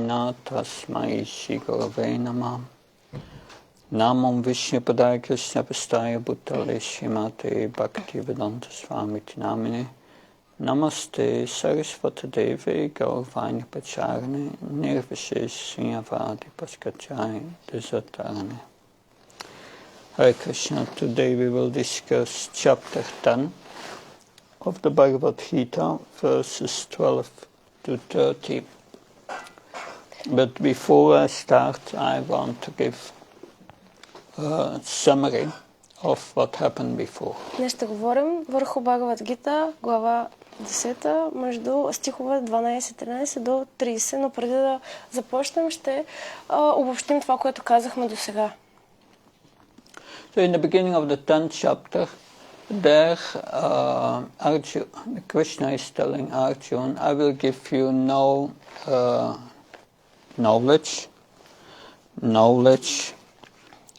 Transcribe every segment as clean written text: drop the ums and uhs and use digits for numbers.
Shina Tasmai Shri Gurave Namah. Namam Vishnupadaya Krishna Pastaya Bhutale Srimate Bhakti Swami Namine. Namaste Saraswati Devi Gauravani Pacharane Nirvishesh Srinyavadi Paskachai Desatarane. Hare Krishna, today we will discuss chapter 10 of the Bhagavad-gita, verses 12 to 30. But before I start, I want to give a summary of what happened before. Днес ще говорим върху Бхагавад-гита, глава 10, между стихове 12-13 до 30, но преди да започнем ще обобщим това, което казахме до сега. So in the beginning of the 10th chapter, there Krishna is telling Arjuna, I will give you no knowledge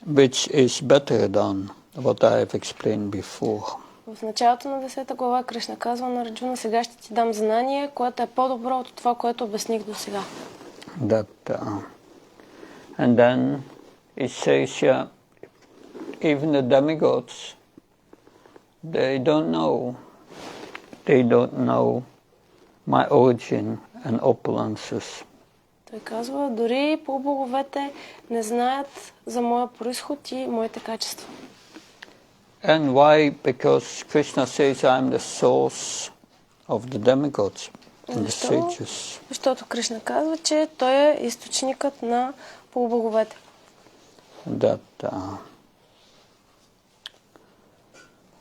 which is better than what I have explained before. В началото на 10 глава Кришна казва на Арджуна, сега ще ти дам знание, което е по-добро от това, което обясних до сега. And then it says, even the demigods, they don't know my origin and opulences. Той казва, дори полубоговете не знаят за моя произход и моите качества. And why? Because Krishna says I am the source of the demigods and the sages. Защото Кришна казва, че той е източникът на полубоговете.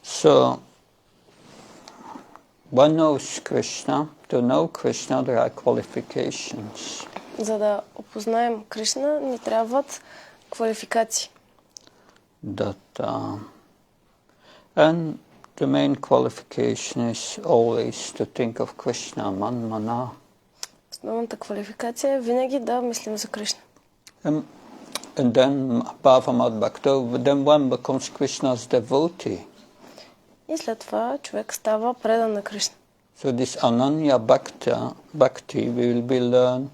So, one knows Krishna. To know Krishna, there are qualifications. За да опознаем Кришна, ни трябват квалификации. And the main qualification is always to think of Krishna, man mana. Основната квалификация е винаги да мислим за Кришна. And then Bhavamat Bhakto, then one becomes Krishna's devotee. И след това човек става предан на Кришна. So this Ananya Bhakti will be learned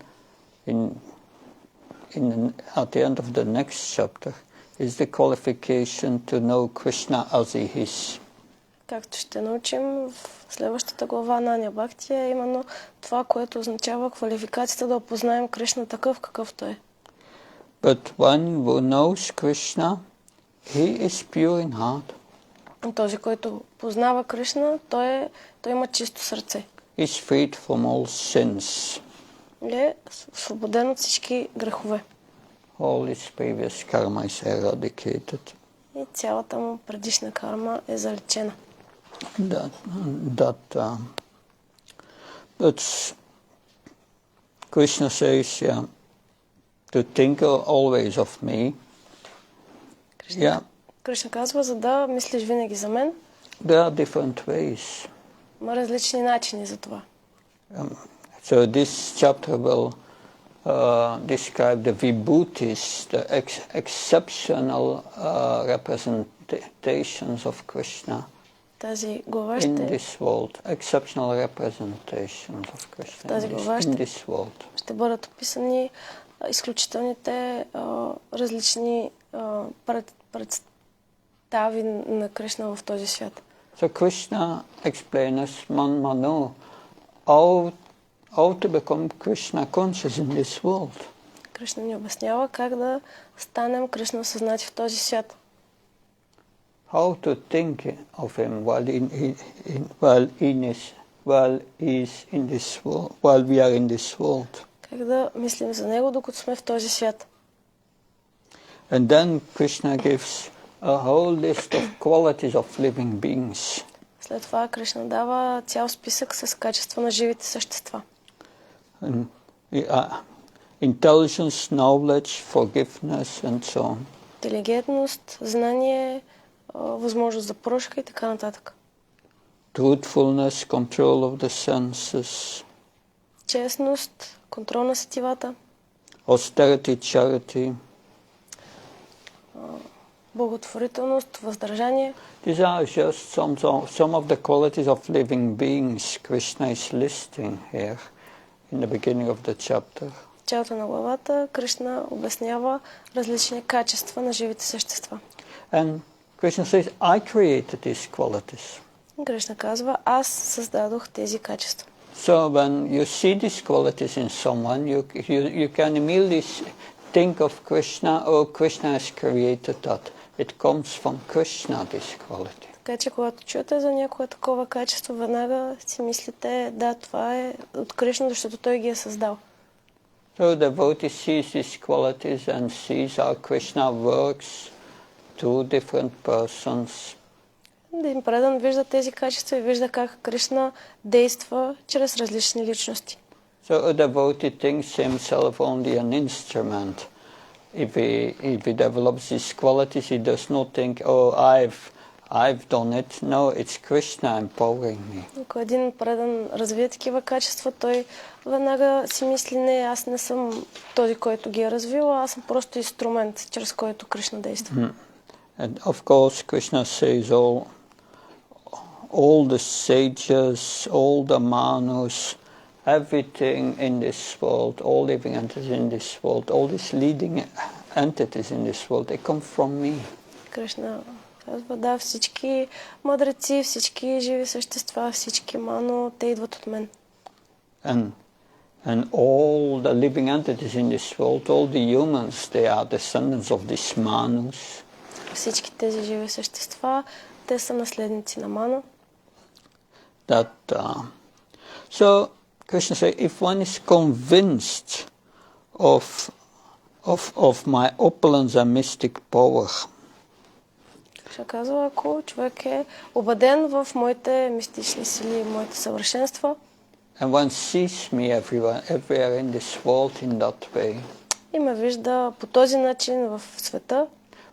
at the end of the next chapter is the qualification to know Krishna as he is. Както ще научим в следващата глава на Аня Бхакти е именно това, което означава квалификацията да опознаем Кришна такъв какъвто е. But one who knows Krishna, he is pure in heart. Този, който познава Кришна, той има чисто сърце. He is freed from all sins. Е освободен от всички грехове. All his previous karma is eradicated. И цялата му предишна карма е заличена. But Krishna says, to think always of me. Кришна казва, за да мислиш винаги за мен. There are different ways. Има различни начини за това. So this chapter will describe the vibhutis, the exceptional representations of Krishna тази глава in this world. Exceptional representations of Krishna in this world. Ще бъдат описани изключителните различни представи на Кришна в този свят. So Krishna explains man mano how to become Krishna conscious in this world. Кришна ни обяснява как да станем Кришна осъзнати в този свят. How to think of him while we are in this world. Как да мислим за него, докато сме в този свят. And then Krishna gives a whole list of qualities of living beings. След това Кришна дава цял списък с качества на живите същества. Intelligence, knowledge, forgiveness and so on. Интелигентност, знание, възможност за прошка и така нататък. Truthfulness, control of the senses. Честност, контрол на сетивата. Austerity, charity. Благотворителност, въздържание. These are just some of the qualities of living beings Krishna is listing here in the beginning of the chapter. началото на главата Кришна обяснява различни качества на живите същества. And Krishna says, I created these qualities. Кришна казва, аз създадох тези качества. So when you see these qualities in someone, you can immediately think of Krishna, oh, Krishna has created that. It comes from Krishna, this quality. Така че, когато чуете за някое такова качество, веднага си мислите, да, това е от Кришна, защото той ги е създал. So the devotee sees these qualities and sees how Krishna works through different persons. Един предан вижда тези качества и вижда как Кришна действа чрез различни личности. So a devotee thinks himself only an instrument. If he develops these qualities, he does not think, oh, I've done it. No, it's Krishna empowering me. Ако един предан развие такива качества, той веднага си мисли, не, аз не съм този, който ги е развил, аз съм просто инструмент, чрез който Кришна действа. And of course, Krishna says all the sages, all the manus, everything in this world, all living entities in this world, all these leading entities in this world, they come from me. Кришна казва, да, всички мъдреци, всички живи същества, всички мано, те идват от мен. And all the living entities in this world, all the humans, they are descendants of these manus. Всички тези живи същества, те са наследници на Мано. So Krishna says, if one is convinced of my opulence and mystic power, Кришна казва, ако човек е убеден в моите мистични сили, моите съвършенства, and one sees me everywhere in this world in that way, и ме вижда по този начин в света,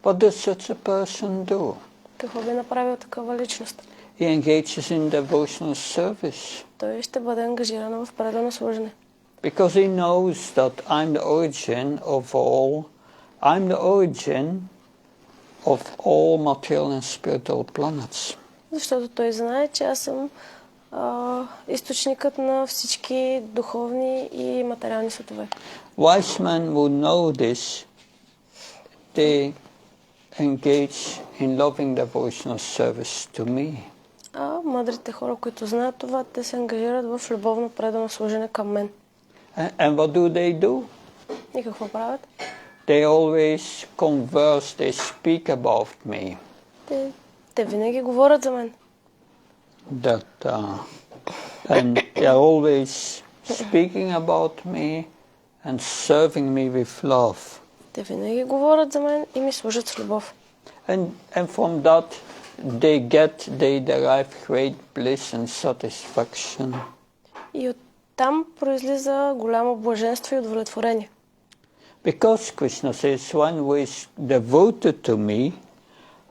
what does such a person do? какво би направил такава личност? He engages in devotional service. Той ще бъде ангажиран в предано служене. Because he knows that I'm the origin of all material and spiritual planets. Защото той знае, че аз съм източникът на всички духовни и материални светове. Wise men who know this, they engage in loving devotional service to me. А мъдрите хора, които знаят това, те се ангажират в любовно предано служене към мен. And what do? И какво правят? They always converse, they speak about me. Те винаги говорят за мен. And they are always speaking about me and serving me with love. Те винаги говорят за мен и ми служат с любов. And from that they derive great bliss and satisfaction. И оттам произлиза голямо блаженство и удовлетворение. Because Krishna says, one who is devoted to me,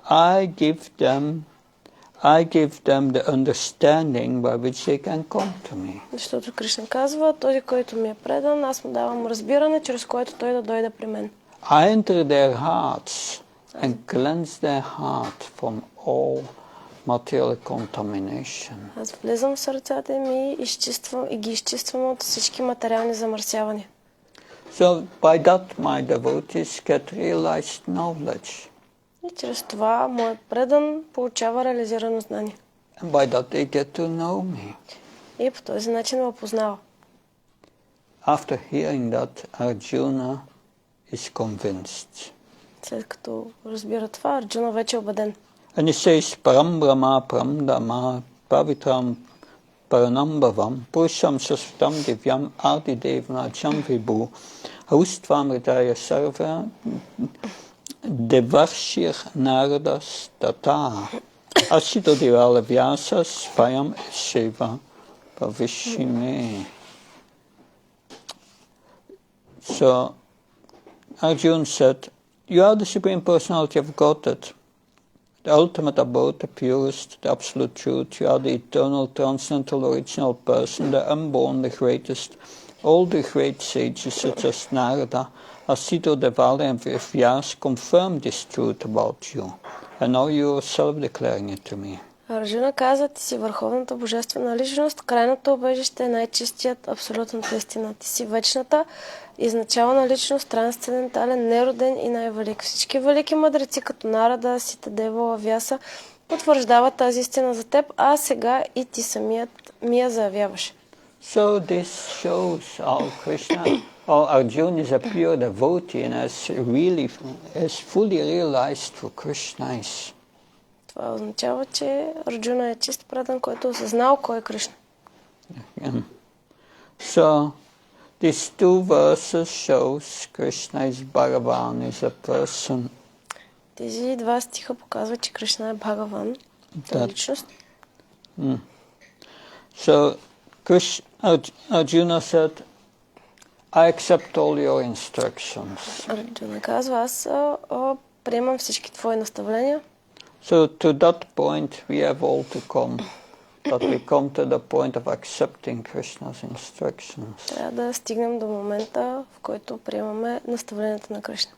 I give them the understanding by which they can come to me. Защото Кришна казва, този, който ми е предан, аз му давам разбиране, чрез което той да дойде при мен. I enter their hearts and cleanse their heart from all material contamination. Аз влизам в сърцата им и ги изчиствам от всички материални замърсявания. So by that my devotees get realized knowledge. И чрез това моят предан получава реализирано знание. And by that they get to know me. И по този начин ме опознава. After hearing that, Arjuna is convinced. След като разбира това, Арджуна вече е убеден. And he says, Param Brahma Param Dhamma Pavitram Paranambhavam Purusham Sastam Divyam Adi Devnacham Vibhu Austvam Sarva Devarshir Nardas Tata Asito Divala Vyasas Payam Shiva Pavishime. So Arjuna said, you are the Supreme Personality of Godhead, the ultimate abode, the purest, the absolute truth. You are the eternal, transcendental, original person, the unborn, the greatest. All the great sages such as Narada, Asito Devali and Vyas confirm this truth about you. And now you are self-declaring it to me. Арджуна каза, ти си върховната божествена личност, крайното убежище, най-чистият, абсолютната истина. Ти си вечната, изначална личност, трансцендентален, нероден и най-велик. Всички велики мъдреци, като Нарада, Сита Дева, Вяса, потвърждават тази истина за теб, а сега и ти самият ми я заявяваш. So this shows how Krishna, how Arjuna is a pure devotee and has fully realized who Krishna is. Това означава, че Арджуна е чист предан, който осъзнал кой е Кришна. So these two verses shows Krishna is Bhagavan, is a person. Тези два стиха показват, че Кришна е Бхагаван, личност. So Arjuna said, I accept all your instructions. Арджуна казва, аз приемам всички твои наставления. So to that point we have all to come, that we come to the point of accepting Krishna's instructions. Трябва да стигнем до момента, в който приемаме наставленията на Кришна.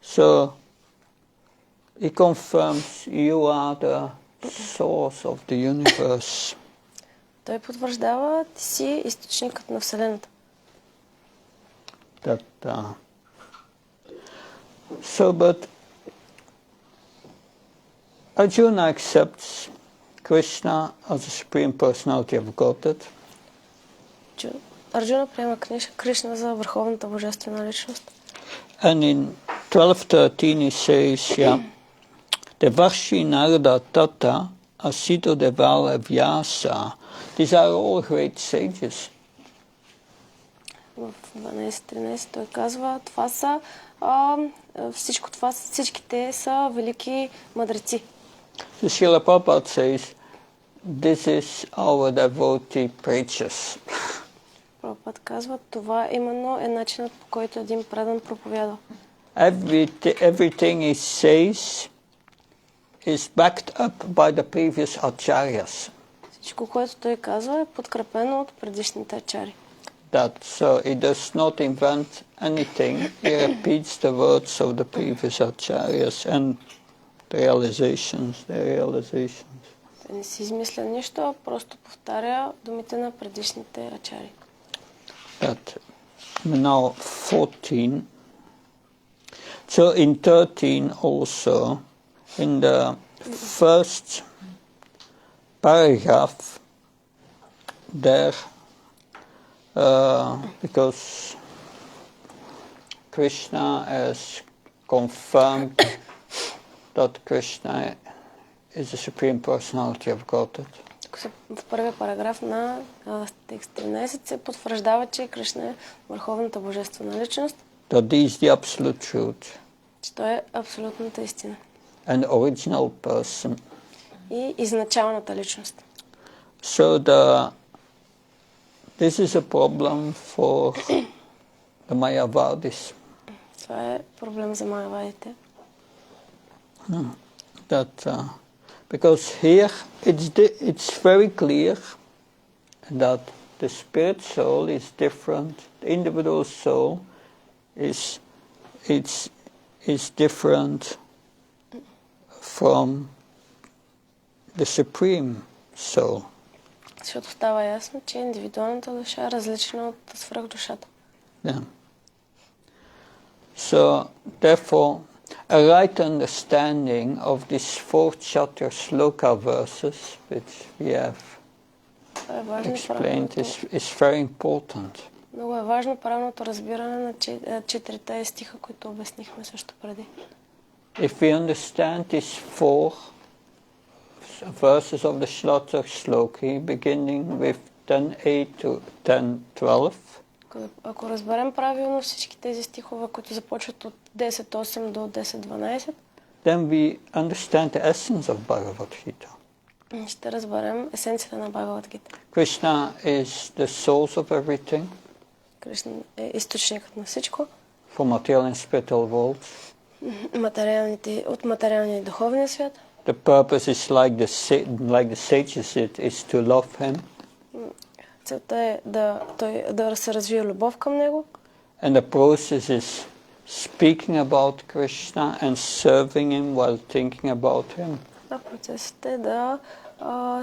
So he confirms you are the source of the universe. Той потвърждава, ти си източникът на Вселената. But Arjuna accepts Krishna as the Supreme Personality of Godhead. Арджуна приема Кришна за върховната божествена личност. And in 12:13 he says, Devarshi Narada Tata Asito Devala Vyasa. These are all great sages. В 12-13 той казва, това са всичките са велики мъдреци. So Srila Prabhupada says, this is our devotee preaches. Прабхупад казва, това именно е начинът, по който един предан проповядва. Everything he says is backed up by the previous acharyas. Всичко, което той казва, е подкрепено от предишните ачари. So he does not invent anything. He repeats the words of the previous acharyas and their realizations. Той не си измисля нищо, а просто повтаря думите на предишните ачари. Now 14. So in 13 also, in the first paragraph, there, because Krishna has confirmed that Krishna is the Supreme Personality of Godhead. В първия параграф на текст 13 се потвърждава, че Кришна е върховната божествена личност. That he is the absolute truth. Че той е абсолютната истина. An original person. И изначалната личност. So this is a problem for the Mayavadis. Това е проблем за майавадите. Because here it's very clear that the spirit soul is different. The individual soul is different from the supreme soul. Защото става ясно, че индивидуалната душа е различна от свръхдушата. Yeah. So therefore, a right understanding of these 4 chapter sloka verses, which we have explained, is very important. Много е важно правилното разбиране на 4 стиха, които обяснихме също преди. If we understand these 4 verses of the Shloka Sloki, beginning with 10:8 to 10:12, ако разберем правилно всички тези стихове, които започват от 10:8 до 10:12, then we understand the essence of Bhagavad-gita. Ще разберем есенцията на Бхагавад-гита. Krishna is the source of everything. Кришна е източникът на всичко. For material and spiritual worlds. От материалния и духовния свят. The purpose is like the sages is to love him. Целта е да се развие любов към него. And the process is speaking about Krishna and serving him while thinking about him. Процесът е да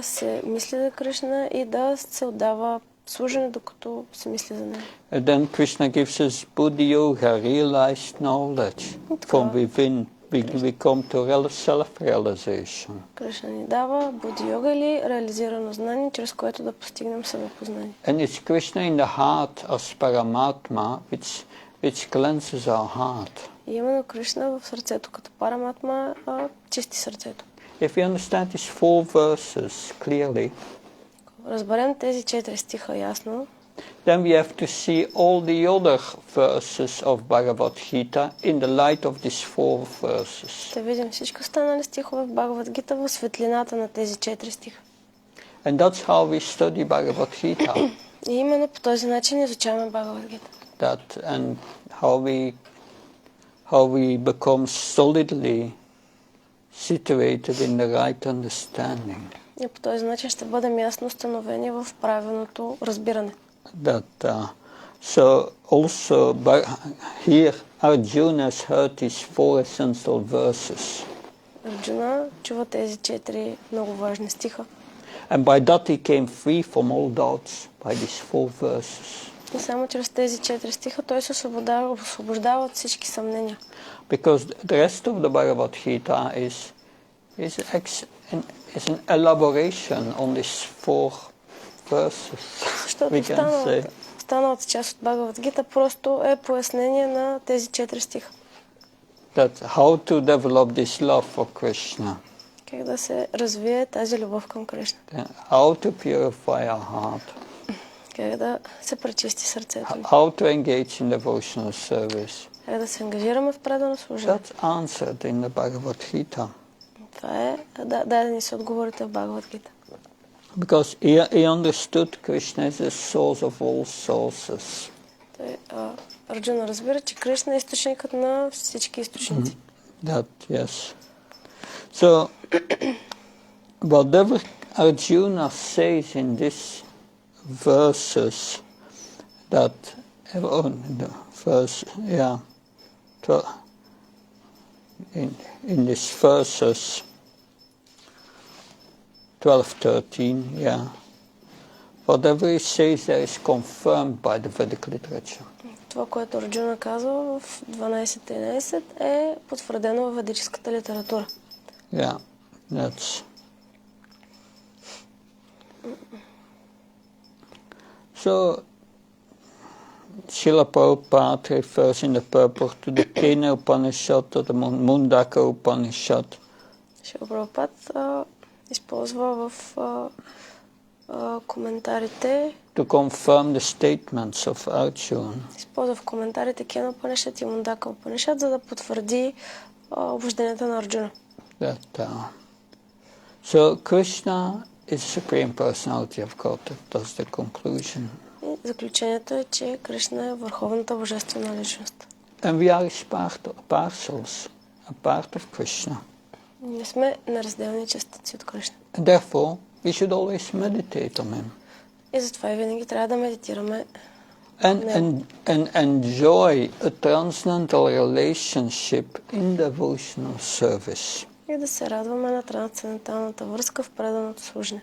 се мисли за Кришна и да се отдава служене, докато се мисли за него. And then Krishna gives us Buddhi Yoga, realized knowledge. From within we come to self-realization. Кришна ни дава Будhi Йога или реализирано знание, чрез което да постигнем себепознание. And it's Krishna in the heart as Paramatma, which cleanses our heart. И именно Кришна в сърцето, като Параматма, чисти сърцето. If we understand these 4 verses clearly, разберем тези 4 стиха ясно, then we have to see all the other verses of Bhagavad-gita in the light of these 4 verses. Ще видим всички останали стихове в Бхагавад-гита в светлината на тези 4 стиха. And that's how we study Bhagavad-gita. И именно по този начин изучаваме Бхагавад-гита. That and how we become solidly situated in the right understanding. И по този начин ще бъдем ясно установени в правилното разбиране. That so also here Arjuna has heard these 4 essential verses. Арджуна чува тези 4 много важни стиха. And by that he came free from all doubts by these 4 verses. И само чрез тези 4 стиха той се освобождава от всички съмнения. Because the rest of the Bhagavad-gita is an elaboration on these 4 verses. Защото останалата част от Бхагавад-гита просто е пояснение на тези 4 стиха. That how to develop this love for Krishna. Как да се развие тази любов към Кришна. How to purify our heart. Как да се пречисти сърцето ни. How to engage in devotional service. Как да се ангажираме в предано служение. That's answered in the Bhagavad-gita. Това е дадени се отговорите в Бхагавад-гита. Because he understood Krishna as the source of all sources. Арджуна разбира, че Кришна е източникът на всички източници. That, yes. So, whatever Arjuna says in these verses, that in these verses 12-13, whatever he says there is confirmed by the Vedic literature. Това, което Арджуна казва в 12-13 е потвърдено в ведическата литература. Yeah, that's... So, Srila Prabhupada refers in the purport to the Kena Upanishad, to the Mundaka Upanishad. Srila Prabhupada използва в коментарите to confirm the statements of Arjuna. Използва в коментарите Кена Упанишад и Мундака Упанишад, за да потвърди убежденията на Арджуна. So Krishna is Supreme Personality of Godhead. That's the conclusion. И заключението е, че Кришна е върховната божествена личност. And we are his parcels, a part of Krishna. Ние сме неразделни частици от Кришна. And therefore, we should always meditate on him. И затова и винаги трябва да медитираме and enjoy a transcendental relationship in devotional service. И да се радваме на трансценденталната връзка в преданото служене.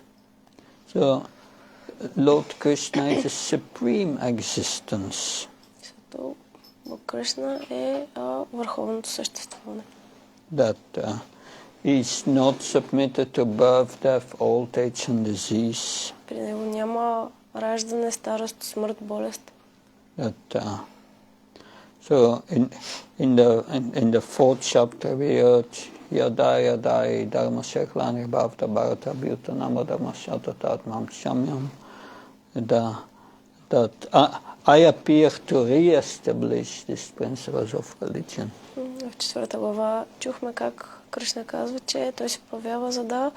So, Lord Krishna is a supreme existence. Защото Кришна е върховното съществуване. That he is not submitted to birth, death, old age and disease. При него няма раждане, старост, смърт, болест. That so in the 4th chapter we heard Yadai Dharma Sheklani Bhavta Bharata Bhuta Nama Dharma Shatatat Mam Shamyam. That I appear to re-establish these principles of religion. В 4 глава чухме как Кришна казва, че той се появява, за да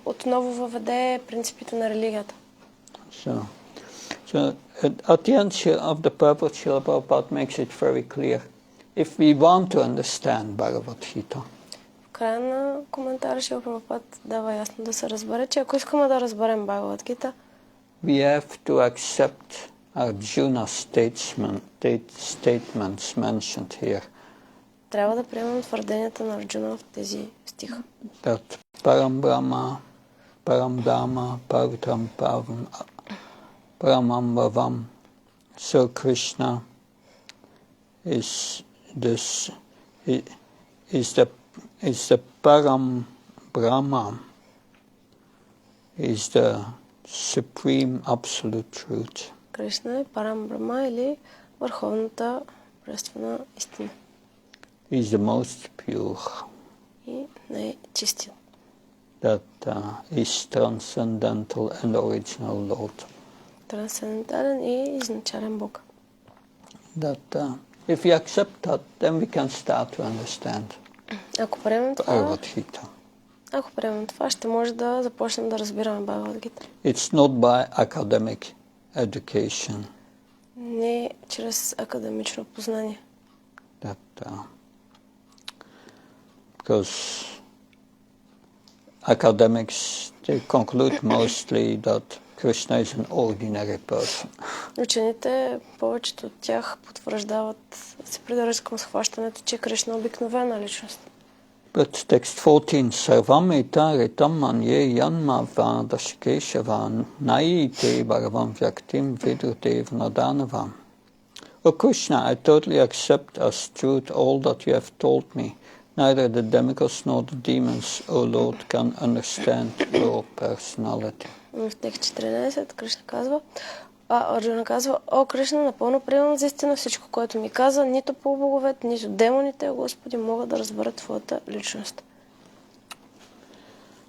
отново въведе принципите на религията. So at the end of the purport, Srila Prabhupada makes it very clear. If we want to understand Bhagavad-gita, в края на коментара Срила Прабхупад дава ясно да се разбере, че ако искаме да разберем Бхагавад-гита, we have to accept Arjuna statements mentioned here. Трябва да приемем твърденията на Арджуна в тези стиха. That Param Brahma, Param Dhamma, Pavitram Pavam, Paramam Bhavam. So Krishna is the Param Brahma, is the supreme absolute truth. Кришна е Парам Брахма или върховната божествена истина. He is the most pure. И най-чистия. That is transcendental and original Lord. Трансцендентален и изначален Бог. That if we accept that, then we can start to understand Ако приемем това, ще може да започнем да разбираме Бхагавад-гита. It's not by academic education. Не чрез академично познание. That because academics they conclude mostly that Krishna is an ordinary person. Учените, повечето от тях потвърждават, се придържат към схващането, че Кришна е обикновена личност. But text 14, Sarvameta ritamman ye yanma vadashkeshavan naite bhagavan vyaktim vidudev nadanavam. O Krishna, I totally accept as truth all that you have told me. Neither the demigods nor the demons, O Lord, can understand your personality. В текст 14 Кришна казва, Арджуна казва, о, Кришна, напълно приемам за истина всичко, което ми каза, нито полубоговете, нито демоните, Господи, могат да разберат твоята личност.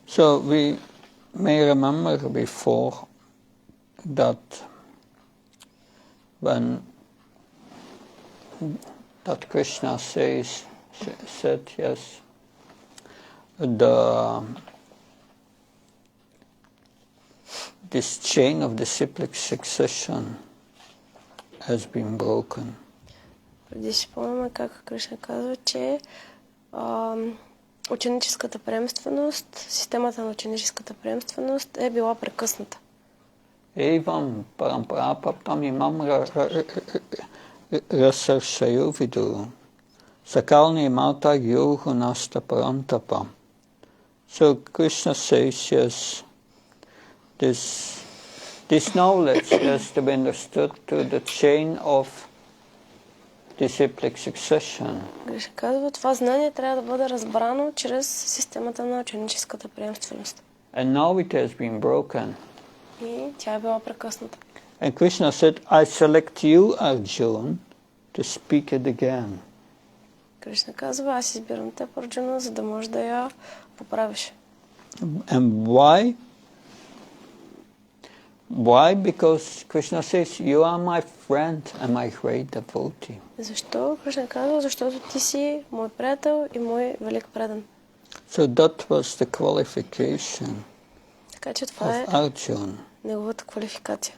So we may remember before that when that Krishna said yes, this chain of disciplic succession has been broken. Преди си спомняме как Кришна казва, че ученическата приемственост, системата на ученическата приемственост е била прекъсната. Evam paramparapraptam imam rasarsayo vidu sakalni mata yohu nasta parantapa. So Krishna says, yes, this knowledge has to be understood to the chain of disciplic succession. Кришна казва, това знание трябва да бъде разбрано чрез системата на ученическата приемственост. And now it has been broken. И тя е била прекъсната. And Krishna said, I select you, Arjuna, to speak it again. Кришна казва, аз избирам теб, Арджуна, за да можеш да я поправиш. And why? Why? Because Krishna says, you are my friend and my great devotee. Защо? Кришна казва, защото ти си мой приятел и мой велик предан. So that was the qualification Така че това е Arjuna. неговата квалификация.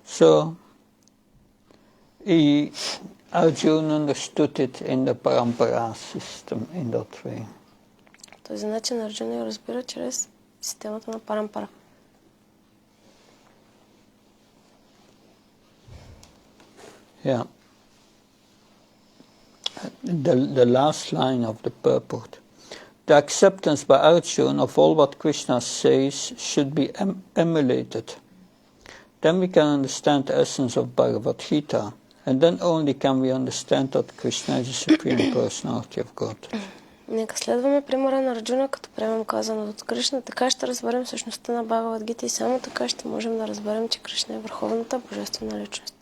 So Arjuna understood it in the parampara system in that way. Този начин Арджуна я разбира чрез системата на парампара. Yeah. The last line of the purport. The acceptance by Arjuna of all what Krishna says should be emulated. Then we can understand the essence of Bhagavad-gita, and then only can we understand that Krishna is the Supreme Personality of God. Нека следваме примера на Арджуна, като приемем казаното от Кришна, така ще разберем същността на Бхагавад-гита и само така ще можем да разберем, че Кришна е върховната божествена личност.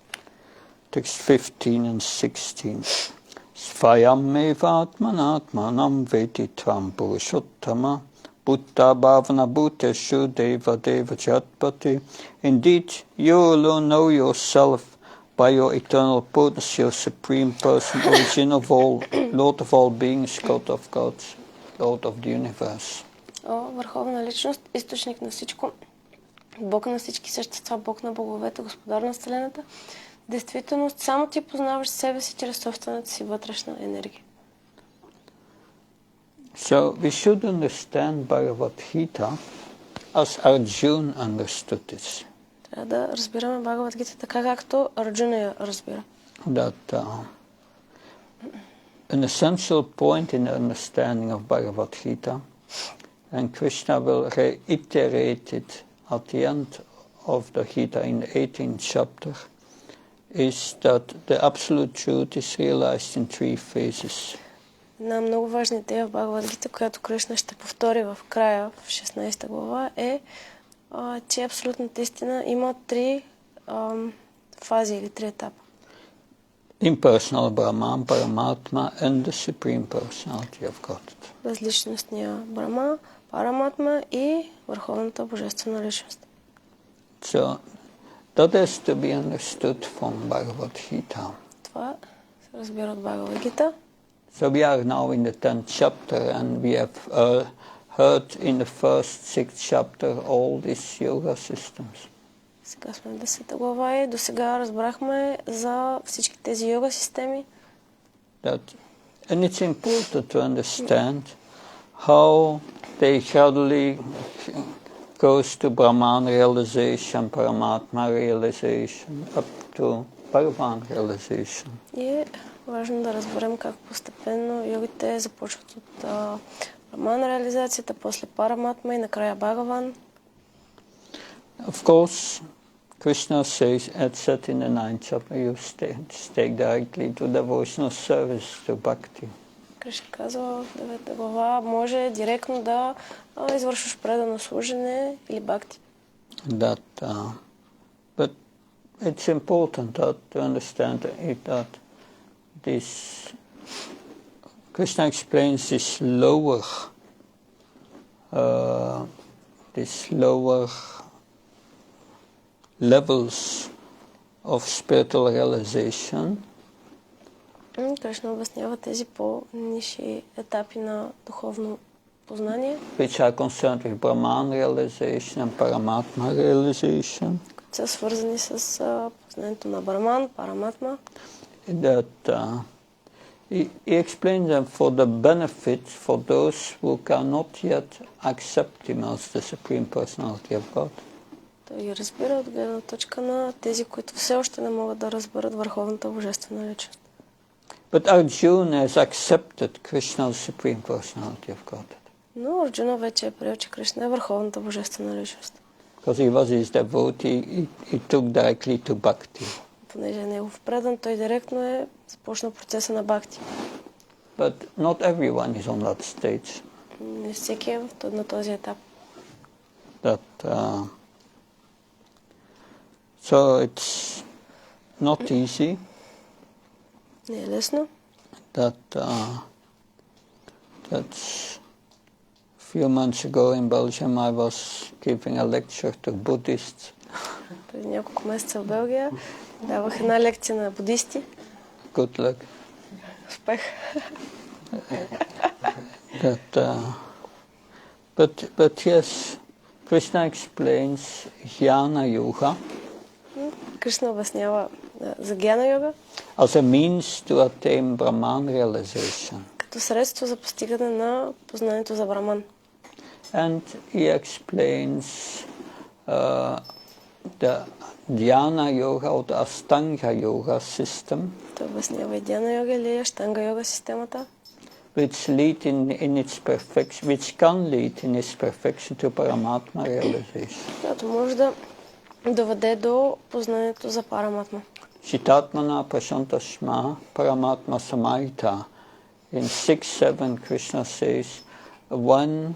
Text 15 and 16. Svayam-evatmanatmanam vetitvam purushottama buddha bhavana bhuteshu deva deva jatpati. Indeed, you alone know yourself by your eternal potency, your supreme person, origin of all, Lord of all beings, God of gods, Lord of the universe. О, върховна личност, източник на всичко, Бог на всички същества, Бог на боговете, Господар на Вселената. Действителност, само ти познаваш себе си чрез собствената си вътрешна енергия. So we should understand Bhagavad-gita as Arjuna understood this. Трябва да разбираме Бхагавад-гита така, както Арджуна я разбира. That an essential point in the understanding of Bhagavad-gita, and Krishna will reiterate it at the end of the Gita in the 18th chapter, is that the absolute truth is realized in three phases. Една много важна идея в Бхагавад-гита, която Кришна ще повтори в края, в 16 глава, е, че абсолютната истина има три фази или три етапа. Impersonal Brahman, Paramatma, and the Supreme Personality of Godhead. Безличностния Брахма, Параматма и Върховната Божествена личност. So that has to be understood from Bhagavad-gita. Това се разбира от Бхагавад-гита. So we are now in the 10th chapter, and we have heard in the first 6th chapter all these yoga systems. Сега сме в 10 глава и до сега разбрахме за всички тези йога системи. And it's important to understand how they gradually goes to Brahman realization, Paramatma realization, up to Bhagavan realization. И е важно да разберем как постепенно йогите започват от Браман реализацията, после Параматма и накрая Бхагаван. Of course, Krishna says, said in the 9th chapter, you stay directly to devotional service, to bhakti. Кришна казва в 9 глава, може директно да извършваш предано служене или бхакти. But it's important to understand that this Krishna explains this lower levels of spiritual realization. Кришна обяснява тези по-ниши етапи на духовно познание, Which are concerned with Brahman realization and Paramatma realization. които са свързани с познанието на Браман, Параматма. That he explains them for the benefit for those who cannot yet accept him as the Supreme Personality of God. Той ги разбира от гледна точка на тези, които все още не могат да разберат Върховната Божествена личност. But Arjuna has accepted Krishna as Supreme Personality of God. Но Арджуна вече е приел, че Кришна е Върховната Божествена личност. Because he was his devotee, he took directly to bhakti. Понеже е негов предан, той директно е започнал процеса на бхакти. But not everyone is on that stage. Не всеки е на този етап. So it's not easy. Не е лесно. That's a few months ago in Belgium I was giving a lecture to Buddhists. Преди няколко месеца в Белгия давах една лекция на будисти. Good luck. Успех. But yes, Krishna explains Jnana Yoga. Кришна обяснява за Гьяна йога as a means to attain Brahman realization. като средство за постигане на познанието за Браман. And he explains the Dhyana Yoga or the Astanga Yoga system. Той обяснява и Дhyana йога или Аштанга йога системата, Which can lead in its perfection to Paramatma realization. която може да доведе до познанието за Параматма. Chitatmana Prashantashma Paramatma Samahita. In 6-7 Krishna says, one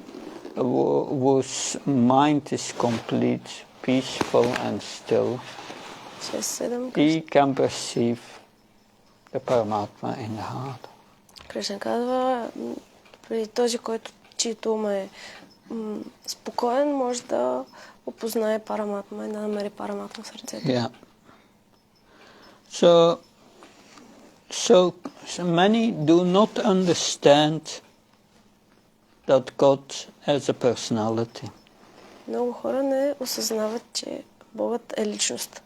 whose mind is complete, peaceful and still, 6-7 he can perceive the Paramatma in the heart. Кришна казва, при този, който чието ум е спокоен, може да опознае Параматма и да намери Параматма в сърцето. Yeah. So many do not understand that God has a personality. Много хора не осъзнават, че Богът е личност.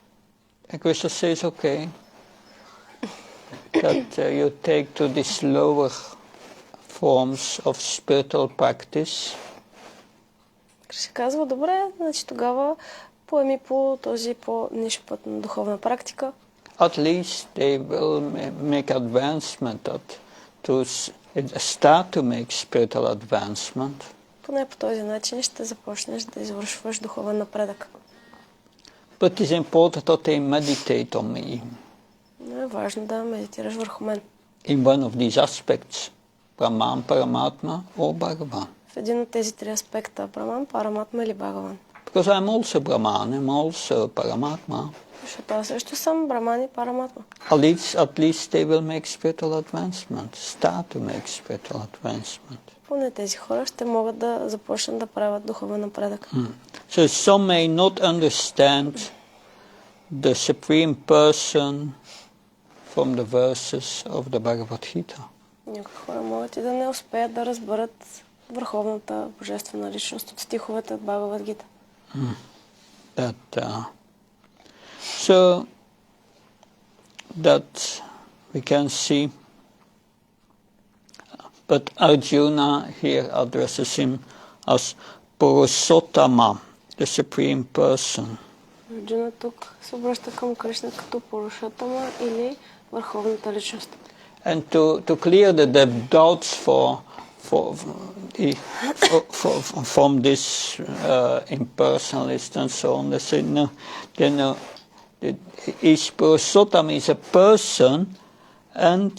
And Krishna says, okay, that you take to these lower forms of spiritual practice. Кришна казва, добре, значи тогава поеми по този по-ниш път на духовна практика. At least they will make advancement to start to make spiritual advancement. Поне по този начин ще започнеш да извършваш духовен напредък. But it is important that they meditate on me. Но е важно да медитираш върху мен. In one of these aspects, Brahman, Paramatma or Bhagavan. В един от тези три аспекта, Браман, Параматма или Бхагаван. Because I'm also Brahman, I'm also Paramatma. Защото аз също съм Браман и Параматма. At least they will make spiritual advancement, start to make spiritual advancement. Поне тези хора ще могат да започнат да правят духовен напредък. So some may not understand the Supreme Person from the verses of the Bhagavad-gita. Някои хора могат и да не успеят да разберат върховната божествена личност от стиховете от Бхагавад-гита. So that we can see, but Arjuna here addresses him as Purushottama, the Supreme Person. Арджуна тук се обръща към Кришна като Пурушоттама или върховната личност. And to clear the doubts from this impersonalist and so on, they say no, Purushottama is a person and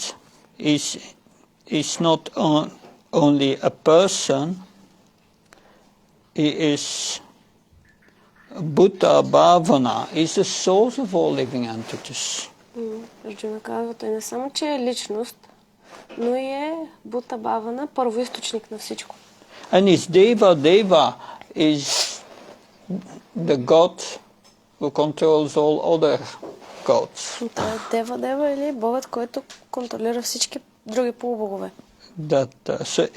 is not only a person, he is Buddha Bhavana, is the source of all living entities. Арджуна казва, той не само, че е личност, но и е Бута Бавана, първоизточник на всичко. And his Deva is the god who controls all other gods. Той е Дева или богът, който контролира всички други полубогове. So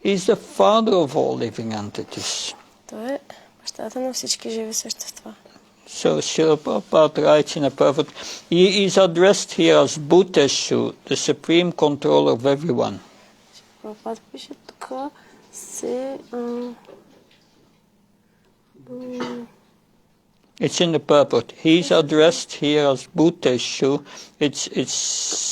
he's the father of all living entities. Той е бащата на всички живи същества. So Srila Prabhupada writes in a perfect, he is addressed here as Bhuteshu, the supreme controller of everyone. Прабхупада пише тук се... It's in the purport. He's addressed here as Bhuteshu. It's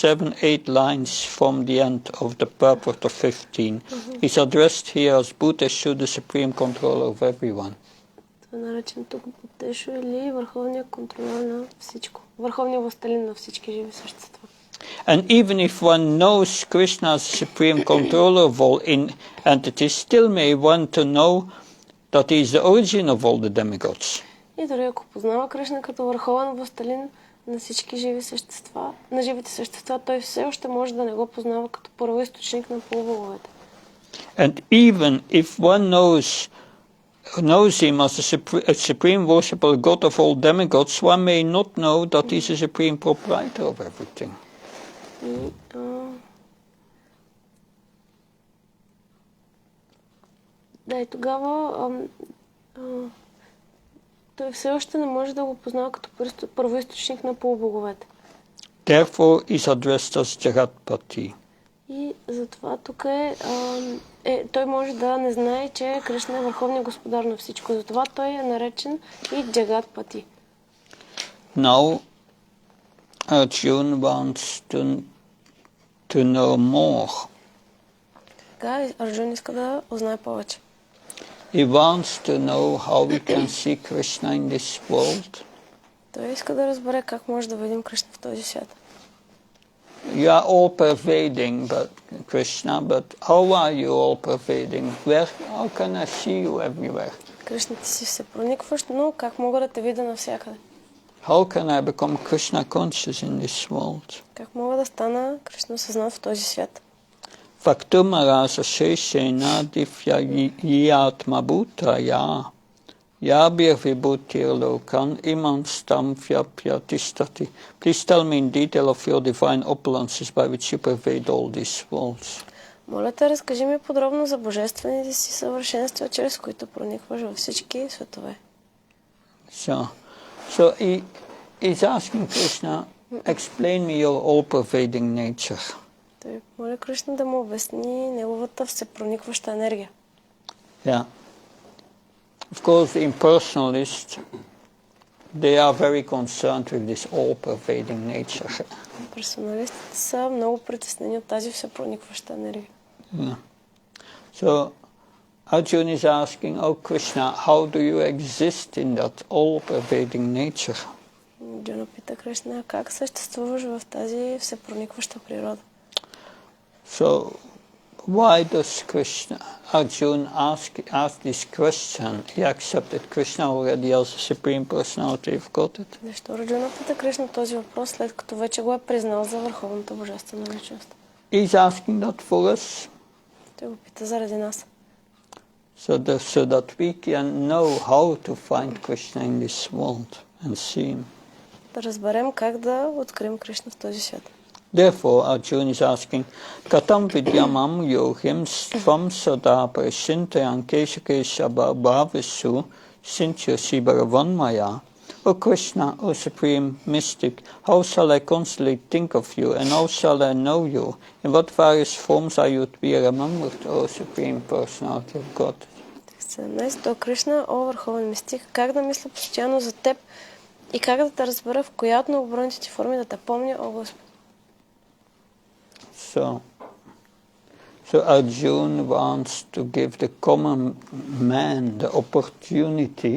7-8 lines from the end of the purport of 15. He's addressed here as Bhuteshu, the supreme controller of everyone. Това е наречен тук Бутешо или върховният контролер на всичко. Върховният властелин на всички живи същества. And even if one knows Krishna as the supreme controller of all entities, still may want to know that he is the origin of all the demigods. И дори ако познава Кришна като върховен властелин на всички живи същества, на живите същества, той все още може да не го познава като първоизточник на полубоговете. And even if one knows him as a supreme worshipper god of all demigods, one may not know that he is the supreme proprietor of everything. Да, и тогава той все още не може да го познава като първоизточник на полубоговете. Therefore is addressed as Jagatpati. И затова тук той може да не знае, че Кришна е върховният господар на всичко. Затова той е наречен и Джагатпати. Now Arjuna wants to know more. Така Арджун иска да узнае повече. He wants to know how we can see Krishna in this world. Той иска да разбере как може да видим Кришна в този свят. You are all pervading, but Krishna, but how are you all pervading? How can I see you everywhere? Кришна, ти си се проникваш, но как мога да те видя навсякъде? How can I become Krishna conscious in this world? Как мога да стана Кришна съзнат в този свят? Vaktumarasa sheshena divya yatma bhutaya yabhir vibhutir lokan imam stam vyapya tishtati. Please tell me in detail of your divine opulences by which you pervade all these worlds. Моля те, разкажи ми подробно за божествените си съвършенства, чрез които проникваш във всички светове. So he is asking Krishna, explain me your all-pervading nature. Той моля Кришна да му обясни неговата всепроникваща енергия. Yeah. Of course, the impersonalists, they are very concerned with this all-pervading nature. Персоналистите са много притеснени от тази всепроникваща енергия. Yeah. So Arjuna is asking, oh Krishna, how do you exist in that all-pervading nature? Арджуна пита Кришна, как съществуваш в тази всепроникваща природа? So why does Arjuna ask this question? He accepted Krishna already as the Supreme Personality of Godhead. Защо Арджуна пита Кришна този въпрос, след като вече го е признал за върховната божествена личност? He's asking that for us. Той го пита заради нас. So that we can know how to find Krishna in this world and see him. Да разберем как да открием Кришна в този свят. Therefore, Arjuna is asking, Katam vidyamam yohim svam sada parashintayan keshakesha bhavasu sintya sibaravanmaya. O Krishna, O Supreme Mystic, how shall I constantly think of you, and how shall I know you? In what various forms are you to be remembered, O Supreme Personality of God? 17. О Кришна, о Върховен Мистик, как да мисля постоянно за теб и как да те разбера в коя от многобройните ти форми да те помня, о Господи? So Arjuna wants to give the common man the opportunity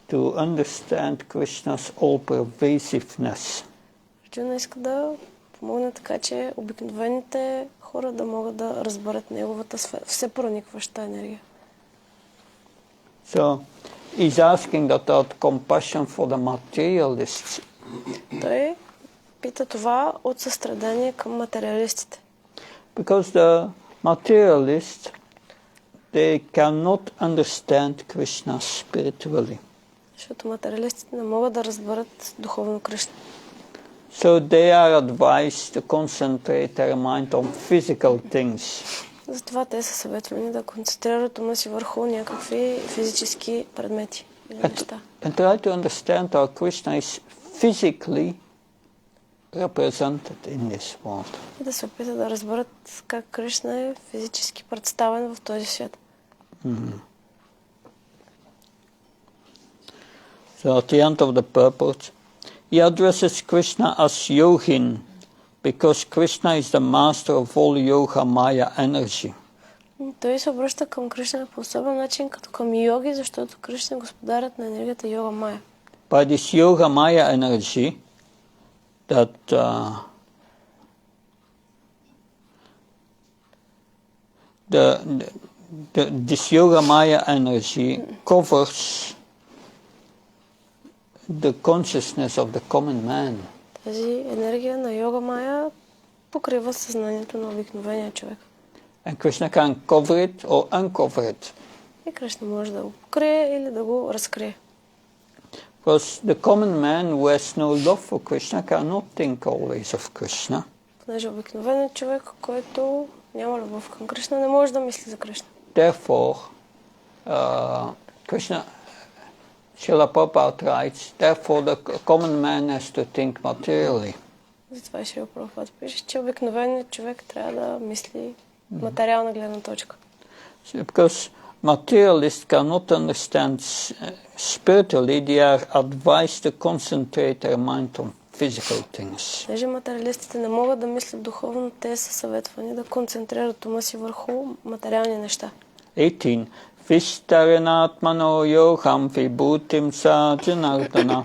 to understand Krishna's all-pervasiveness. Арджуна иска да помогне така, че обикновените хора да могат да разберат неговата всепроникваща енергия. So he's asking that out compassion for the materialists. Той пита това от състрадание към материалистите. Because the materialists, they cannot understand Krishna spiritually. Защото материалистите не могат да разберат духовно Кришна. So they are advised to concentrate their mind on physical things. Затова те са съветвани да концентрират ума си върху някакви физически предмети или неща. And try to understand how Krishna is physically represented in this world. И да се опитат да разберат как Кришна е физически представен в този свят. So at the end of the purport, he addresses Krishna as Yogin, because Krishna is the master of all yoga maya energy. Той се обръща към Кришна по особен начин, като към йоги, защото Кришна е господарят на енергията йога мая. By this yoga maya energy, this yoga maya energy covers the consciousness of the common man. Тази енергия на йога мая покрива съзнанието на обикновения човек. And Krishna can cover it or uncover it. И Кришна може да го покрие или да го разкрие. Because the common man who has no love for Krishna cannot think always of Krishna. Понеже обикновеният човек, който няма любов към Кришна, не може да мисли за Кришна. Therefore, Krishna, Srila Prabhupada writes, therefore the common man has to think materially. Затова и Шрила Прабхупада пише, че обикновеният човек трябва да мисли материална гледна точка. Because materialists cannot understand spiritually, they are advised to concentrate their mind on physical things. Понеже материалистите не могат да мислят духовно, те са съветвани да концентрират ума си върху материални неща. 18. Vishtaranatmano yoham vibhutim sa janardana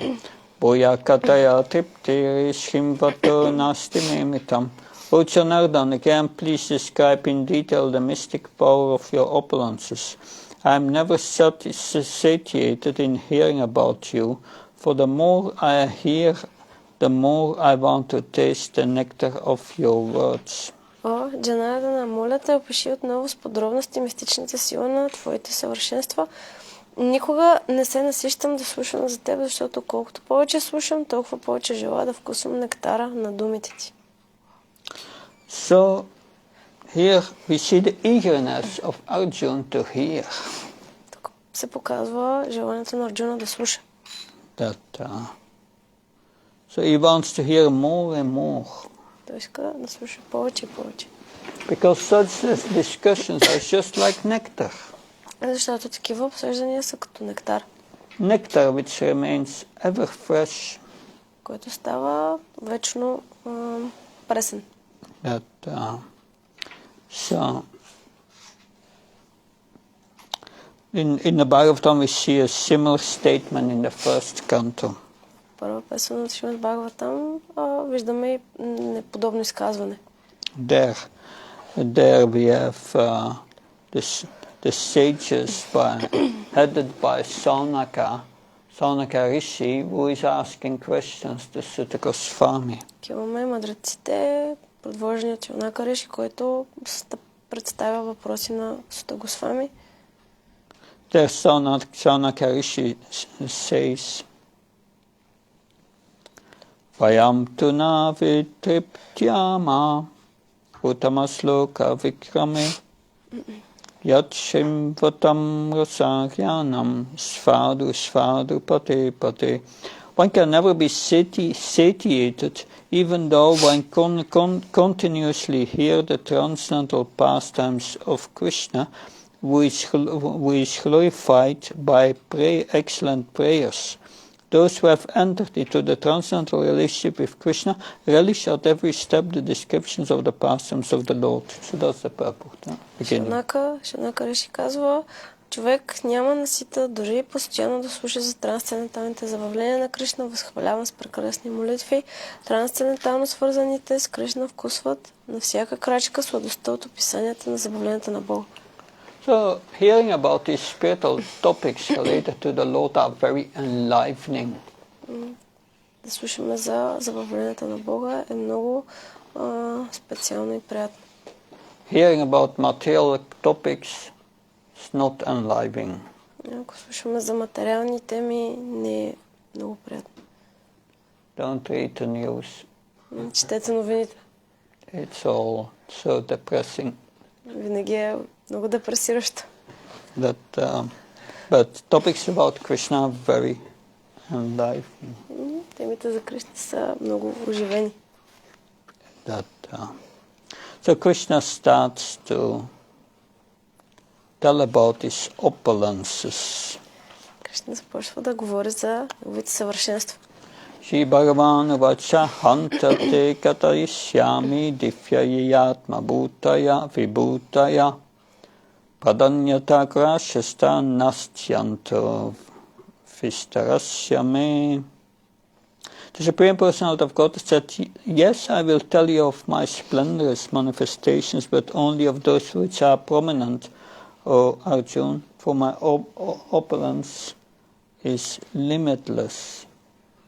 boyakataya triptirishim vato nasti memitam. O Janardana, again please describe in detail the mystic power of your opulences. I am never satiated in hearing about you, for the more I hear, the more I want to taste the nectar of your words. О, Джанардана, моля те, опиши отново с подробности мистичната сила на твоите съвършенства. Никога не се насищам да слушам за теб, защото колкото повече слушам, толкова повече желая да вкусвам нектара на думите ти. So here we see the eagerness of Arjuna to hear. Тук се показва желанието на Арджуна да слуша. So he wants to hear more and more. Той иска да слуша повече и повече. Because such discussions are just like nectar. Защото такива обсъждания са като нектар, nectar which remains ever fresh. който става вечно пресен. That, so, in the Bhagavatam we see a similar statement in the first canto. Първа песен от Шримад Бхагаватам виждаме и подобно изказване. There we have the sages headed by Saunaka Rishi, who is asking questions to Sutta Goswami. Имаме мъдреците, предвожени от Саунака Риши, който представя въпроси на Сута Госвами. There Saunaka Rishi says, Vayam tuna vitriptyama uttamasloka vikrame yat shimvatam rasagyanam svadu pate. One can never be satiated, even though one continuously hear the transcendental pastimes of Krishna, who is glorified by excellent prayers. Those who have entered into the transcendental relationship with Krishna relish at every step the descriptions of the pastimes of the Lord. So that's the purport. Шаунака Риши казва, човек няма насита дори постоянно да слуша за трансценденталните забавления на Кришна, възхваляван с прекрасни молитви. Трансцендентално свързаните с Кришна вкусват на всяка крачка сладостта от описанията на забавленията на Бога. So, hearing about these spiritual topics related to the Lord are very enlivening. Да слушаме за забавленията на Бога е много специално и приятно. Hearing about material topics is not enlivening. Ако слушаме за материални теми, не е много приятно. Don't read the news. Четете новините. It's all so depressing. Винаги е много депресиращо. But topics about Krishna are very enlivening. Темите за Кришна са много оживени. So Krishna starts to tell about his opulences. Кришна започва да говори за неговите съвършенства. Shri Bhagavan vacha hantate katayishyami difyayatma bhutaya vibhutaya pradanyata krashasta nastyanto vistarasyame. The Supreme Personality of God said, yes, I will tell you of my splendorous manifestations, but only of those which are prominent, O Arjuna, for my opulence is limitless.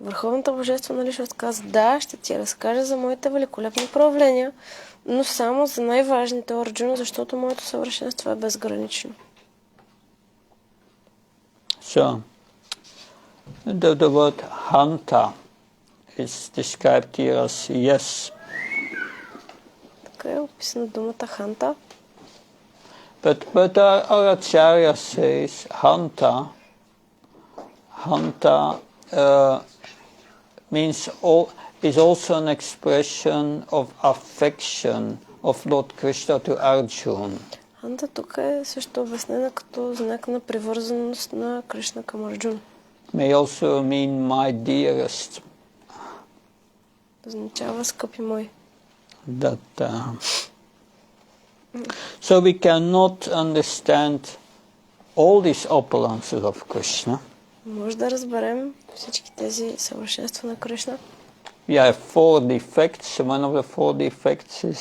Върховната божествена личност каза, да, ще ти разкажа за моите великолепни проявления, но само за най-важните, Арджуна, защото моето съвършенство е безгранично. So, the word hanta is described here as yes. Така е описана думата ханта. But our Acharya says hanta is also an expression of affection of Lord Krishna to Arjuna. Ханта тук е също обяснена като знак на привързаност на Кришна към Арджуна. May also mean my dearest. Означава скъпи мои. So we cannot understand all these opulences of Krishna. Може да разберем всички тези съвършенства на Кришна. We have four defects. One of the four defects is,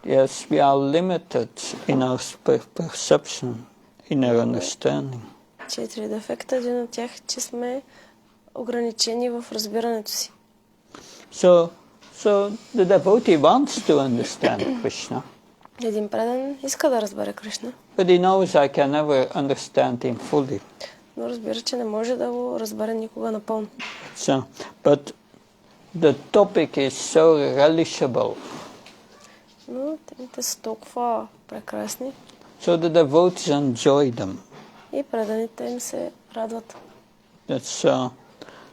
yes, we are limited in our perception, in our understanding. 4 дефекта. Един от тях е, че сме ограничени в разбирането си. So the devotee wants to understand Krishna. Един предан иска да разбере Кришна. But he knows I can never understand him fully. Но разбира, че не може да го разбере никога напълно. So, but the topic is so relishable. Но темите са толкова прекрасни. So the devotees enjoy them. И преданите им се радват. So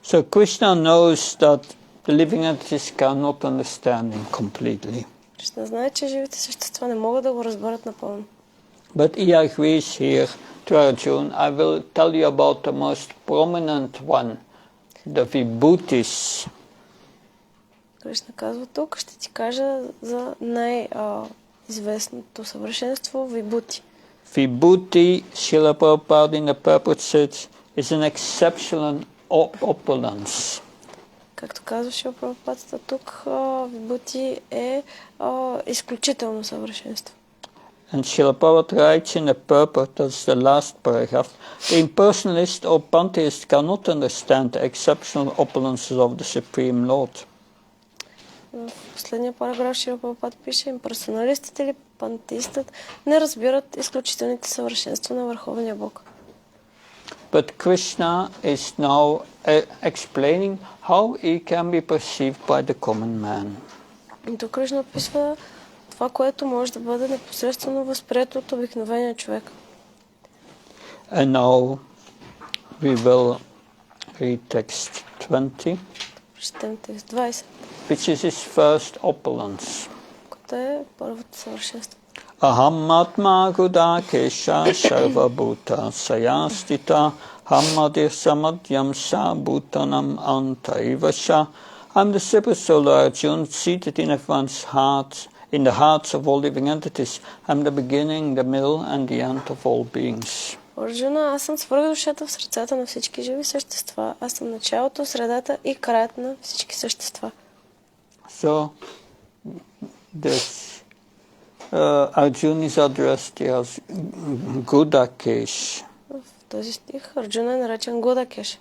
Krishna knows that the living entities cannot understand him completely. Кришна знае, че живите същества не могат да го разберат напълно. But he agrees here to Arjuna, I will tell you about the most prominent one, the vibhutis. Кришна казва тук, ще ти кажа за най-известното съвършенство вибути. Vibhuti, Srila Prabhupada in the purport says, is an exceptional opulence. Както казваше Прабхупадата тук, вибути е изключително съвършенство. And Srila Prabhupada writes in the purport, that's the last paragraph, the impersonalist or pantheist cannot understand the exceptional opulences of the Supreme Lord. В последния параграф Шрила Прабхупада пише, имперсоналистът или пантеистът не разбират изключителните съвършенства на Върховния Бог. But Krishna is now explaining how he can be perceived by the common man. И тук Кришна описва това, което може да бъде непосредствено възприето от обикновения човек. And now we will read text 20, Прочетем текст 20, which is his first opulence. което е първото съвършенство. Aham atma gudakesha sarva bhuta sayastita hammadir samadhyam sa bhutanam antaivasha. I'm the super soul Arjuna seated in everyone's heart, in the hearts of all living entities. I'm the beginning, the middle and the end of all beings. Арджуна, аз съм свръхдушата в сърцата на всички живи същества. Аз съм началото, средата и краят на всички същества. So, this Arjuna is addressed as Gudakesh. В този стих Арджуна е наречен Гудакеш.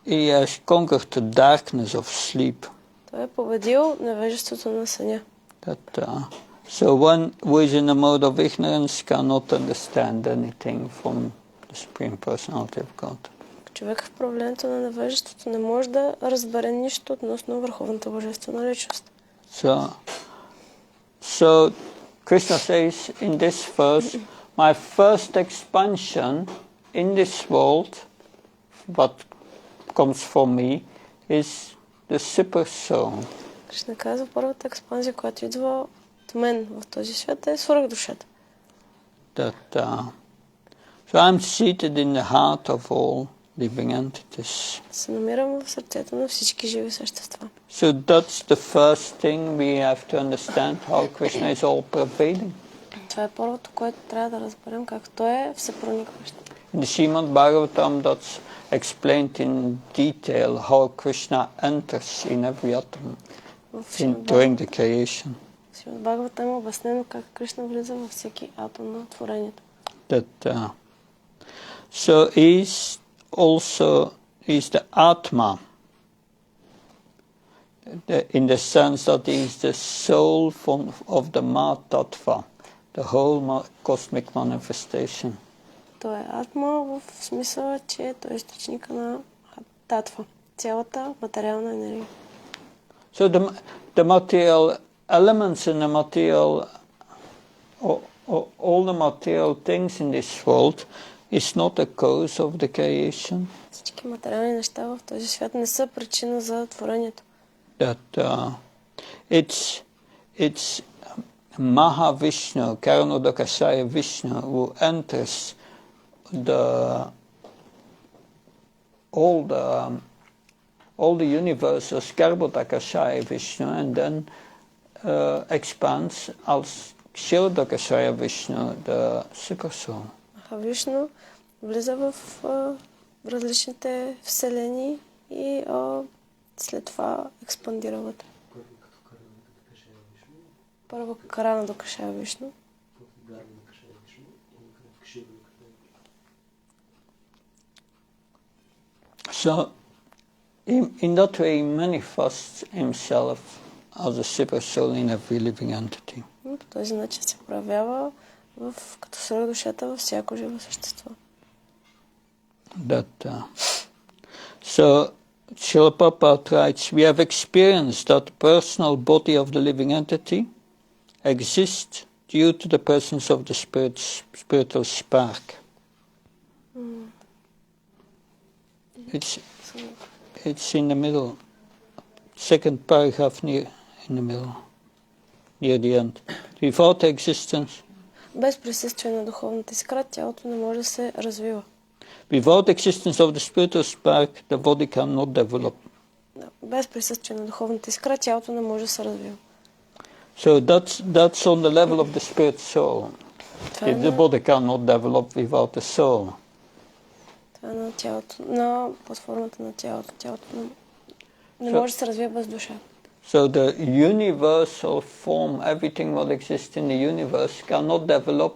He has conquered the darkness of sleep. Той е победил невежеството на съня. So one who is in a mode of ignorance cannot understand anything from the Supreme Personality of God. Човек в проявлението на невежеството не може да разбере нищо относно върховната божествена личност. So Krishna says in this verse, my first expansion in this world, what comes from me, is the super soul. Кришна казва, първата експанзия, която идва от мен в този свят, е свръхдушата. So I'm seated in the heart of all living entities. Се намирам в сърцето на всички живи същества. So that's the first thing we have to understand, how Krishna is all pervading. Това е първото, което трябва да разберем, как той е всепроникващ. In the Srimad Bhagavatam, that's explained in detail how Krishna enters in every atom during the creation. В Шримад Бхагаватам е обяснено как Кришна влиза във всеки атом на творението. So he's the Atma, in the sense that he's the soul of the Mahatattva, the whole cosmic manifestation. Той е Атма в смисъла, че той е източника на Татва, цялата материална енергия. So the material elements in the material, all the material things in this world is not a cause of the creation. Всички материални неща в този свят не са причина за творението. It's Mahavishnu, Karanodakashaya Vishnu, who enters all the universe as Garbhodakashaya Vishnu and then expands as Kshirodakashaya Vishnu, the super soul. Махавишну влиза в различните вселени и след това експандира вътре. Първо Карана Докашая Вишну. So, in that way, he manifests himself as a super soul in every living entity. По този начин се проявява като свръхдушата във всяко живо същество. So, Srila Prabhupada writes, we have experienced that the personal body of the living entity exists due to the presence of the spiritual spark. It's in the middle, second paragraph in the middle, near the end. Without existence. Без присъствие на духовната искра, тялото не може да се развива. Without existence of the spiritual spark, the body cannot develop. Без присъствие на духовната искра, тялото не може да се развива. So that's on the level of the spirit soul. If the body cannot develop without the soul. Това е на тялото, на платформата на тялото. Тялото не може да се развива без душа. So the universal form, everything what exists in the universe, cannot develop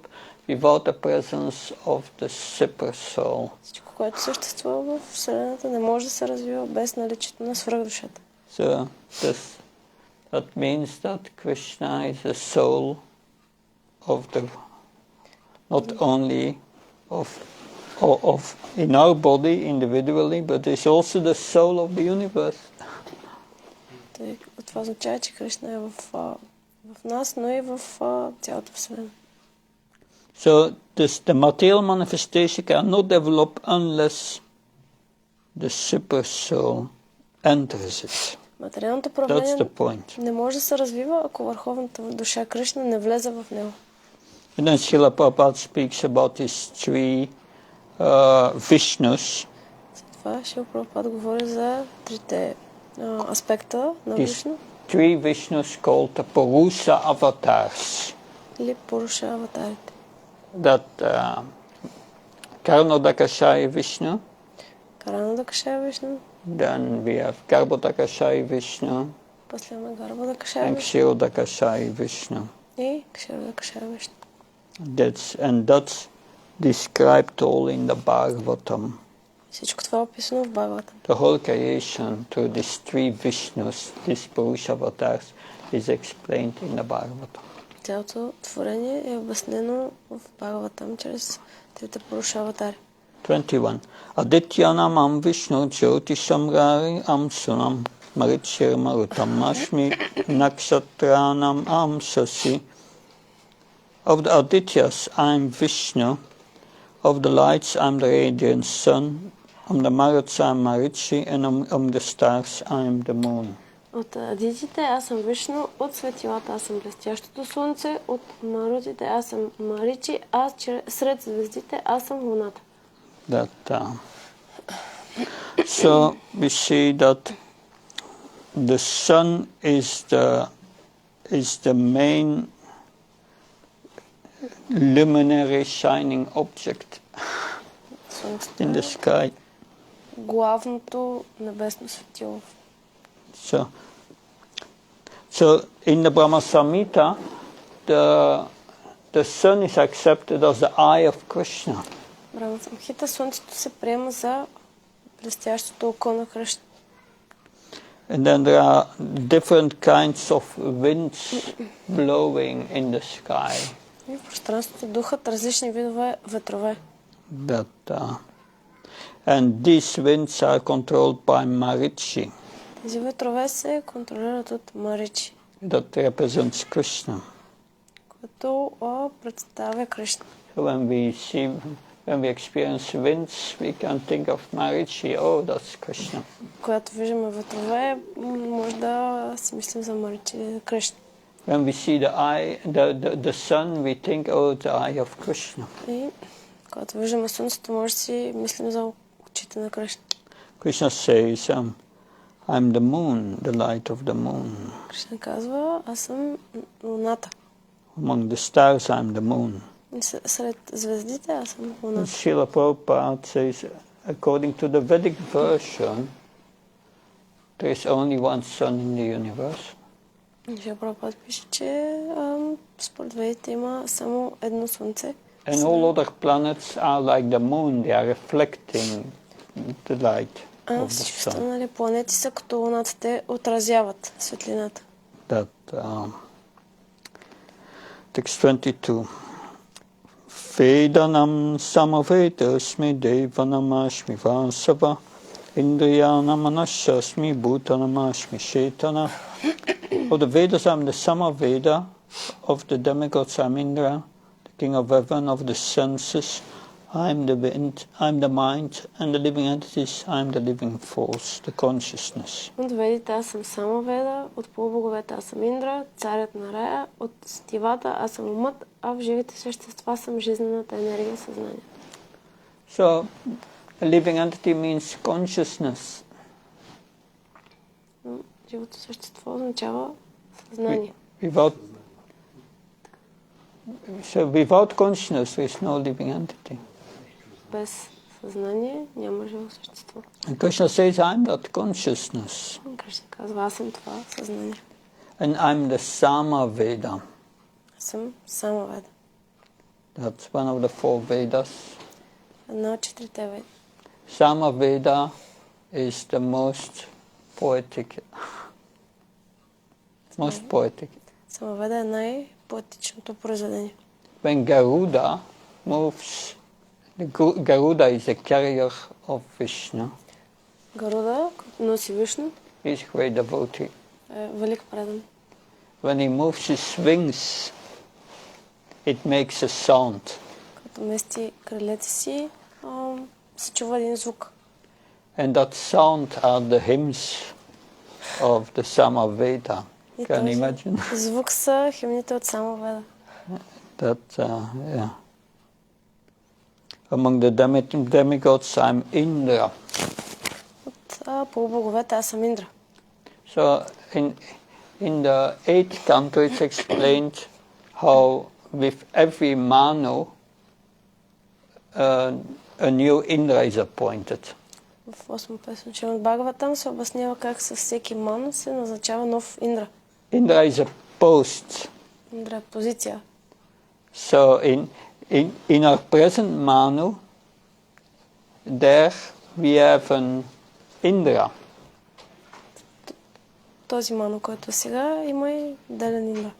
without the presence of the super soul. Всичко, което съществува в Вселената, не може да се развива без наличието на свръхдушата. So that means that Krishna is the soul of the, not only of in our body individually, but is also the soul of the universe. Това означава, че Кришна е в нас, но и в цялата Вселена. So the material manifestation cannot develop unless the super soul enters it. Материалното проявление That's the point. Не може да се развива, ако върховната душа Кришна не влезе в него. And then Srila Prabhupada speaks about his three Vishnus. Това Шрила Прабхупада говори за трите аспекта на Вишну. Three Vishnus called the Purusha avatars. Или Пуруша аватарите. That Karnodakashaya Vishnu. Каранодакашая Вишну. Then we have Garbhodakashaya Vishnu. После имаме Гарбhodakashaya And Вишну. Kshirodakashaya Vishnu. И Кшиrodakashaya Вишну. That's described all in the Bhagavatam. Всичко това е описано в Бхагаватам. The whole creation through these three Vishnus, these Purusha avatars, is explained in the Bhagavatam. Цялото творение е обяснено в Бхагаватам чрез трите Пуруша аватари. 21. Adityanam am Vishnu Jyotisham Rari am Sunam Marichir Marutam Ashmi Nakshatranam am Sasi. Of the Adityas I am Vishnu. Of the lights I am the radiant sun. Of the Maruts I am Marichi. And of the stars I am the moon. От адитите аз съм Вишну, от светилата аз съм блестящото слънце, от марутите аз съм Маричи, а сред звездите аз съм луната. So we see that the sun is the main luminary shining object in the sky. Главното небесно светило. So in the Brahma Samhita, the sun is accepted as the eye of Krishna. Брахма Самхита слънцето се приема за блестящото око на Кришна. And then there are different kinds of winds blowing in the sky. И в пространството духат различни видове ветрове. And these winds are controlled by Marichi. Тези ветрове се контролират от Маричи. That represents Krishna. Което представя Кришна. So when we experience winds, we can think of Marichi. Oh, that's Krishna. Когато виждаме ветрове, може да си мислим за Маричи, Кришна. When we see the sun, we think, oh, the eye of Krishna. И когато виждаме слънцето, може да си мислим за очите на Кришна. Krishna says, I'm the moon, the light of the moon. Кришна казва, аз съм луната. Among the stars, I'm the moon. Сред звездите, аз съм луната. Srila Prabhupada says, according to the Vedic version, there is only one sun in the universe. Шрила Прабхупада пише, че според Ведите има само едно слънце. And all other planets are like the moon, they are reflecting the light of the Всички sun. останали планети са като луната, те отразяват светлината. Text 22. Vedanam samavedasmi devanamashmi vasava indriyanam anashasmi bhutanamashmi shetana. Of the Vedas I am the Samaveda, of the demigods I am Indra, the king of heaven, of the senses I'm the wind, I'm the mind, and the living entities, I'm the living force, the consciousness. От ведите аз съм само Веда, от полубоговете аз съм Индра, царят на рая, от стивата аз съм умът, а в живите същества съм жизнената енергия, съзнанието. So, a living entity means consciousness. Живото същество означава съзнание. Without consciousness, there is no living entity. Без съзнание няма живо същество. And Krishna says, I'm that consciousness. Кришна казва, аз съм това съзнание. And I'm the Samaveda. Аз съм Самаведа. That's one of the four Vedas. Една от четирите веди. Samaveda is the most poetic. Самаведа е най-поетичното произведение. When Garuda moves, Garuda is a carrier of Vishnu. Гаруда носи Вишну. He's a great devotee. Е велик предан. When he moves his wings, it makes a sound. Като мести крилете си, се чува един звук. And that sound are the hymns of the Samaveda. Can you imagine? Звук са химните от Самаведа. That, yeah. Among the demigods, I'm Indra. От полубоговете аз съм Индра. So, in the 8 cantos explained how with every Manu, a new Indra is appointed. В 8 песен, че от Бхагаватам се обяснява как със всеки ману се назначава нов Индра. Indra is a post. Индра е позиция. So in our present Manu, there we have an Indra. Този ману, който сега, има и делен Индра.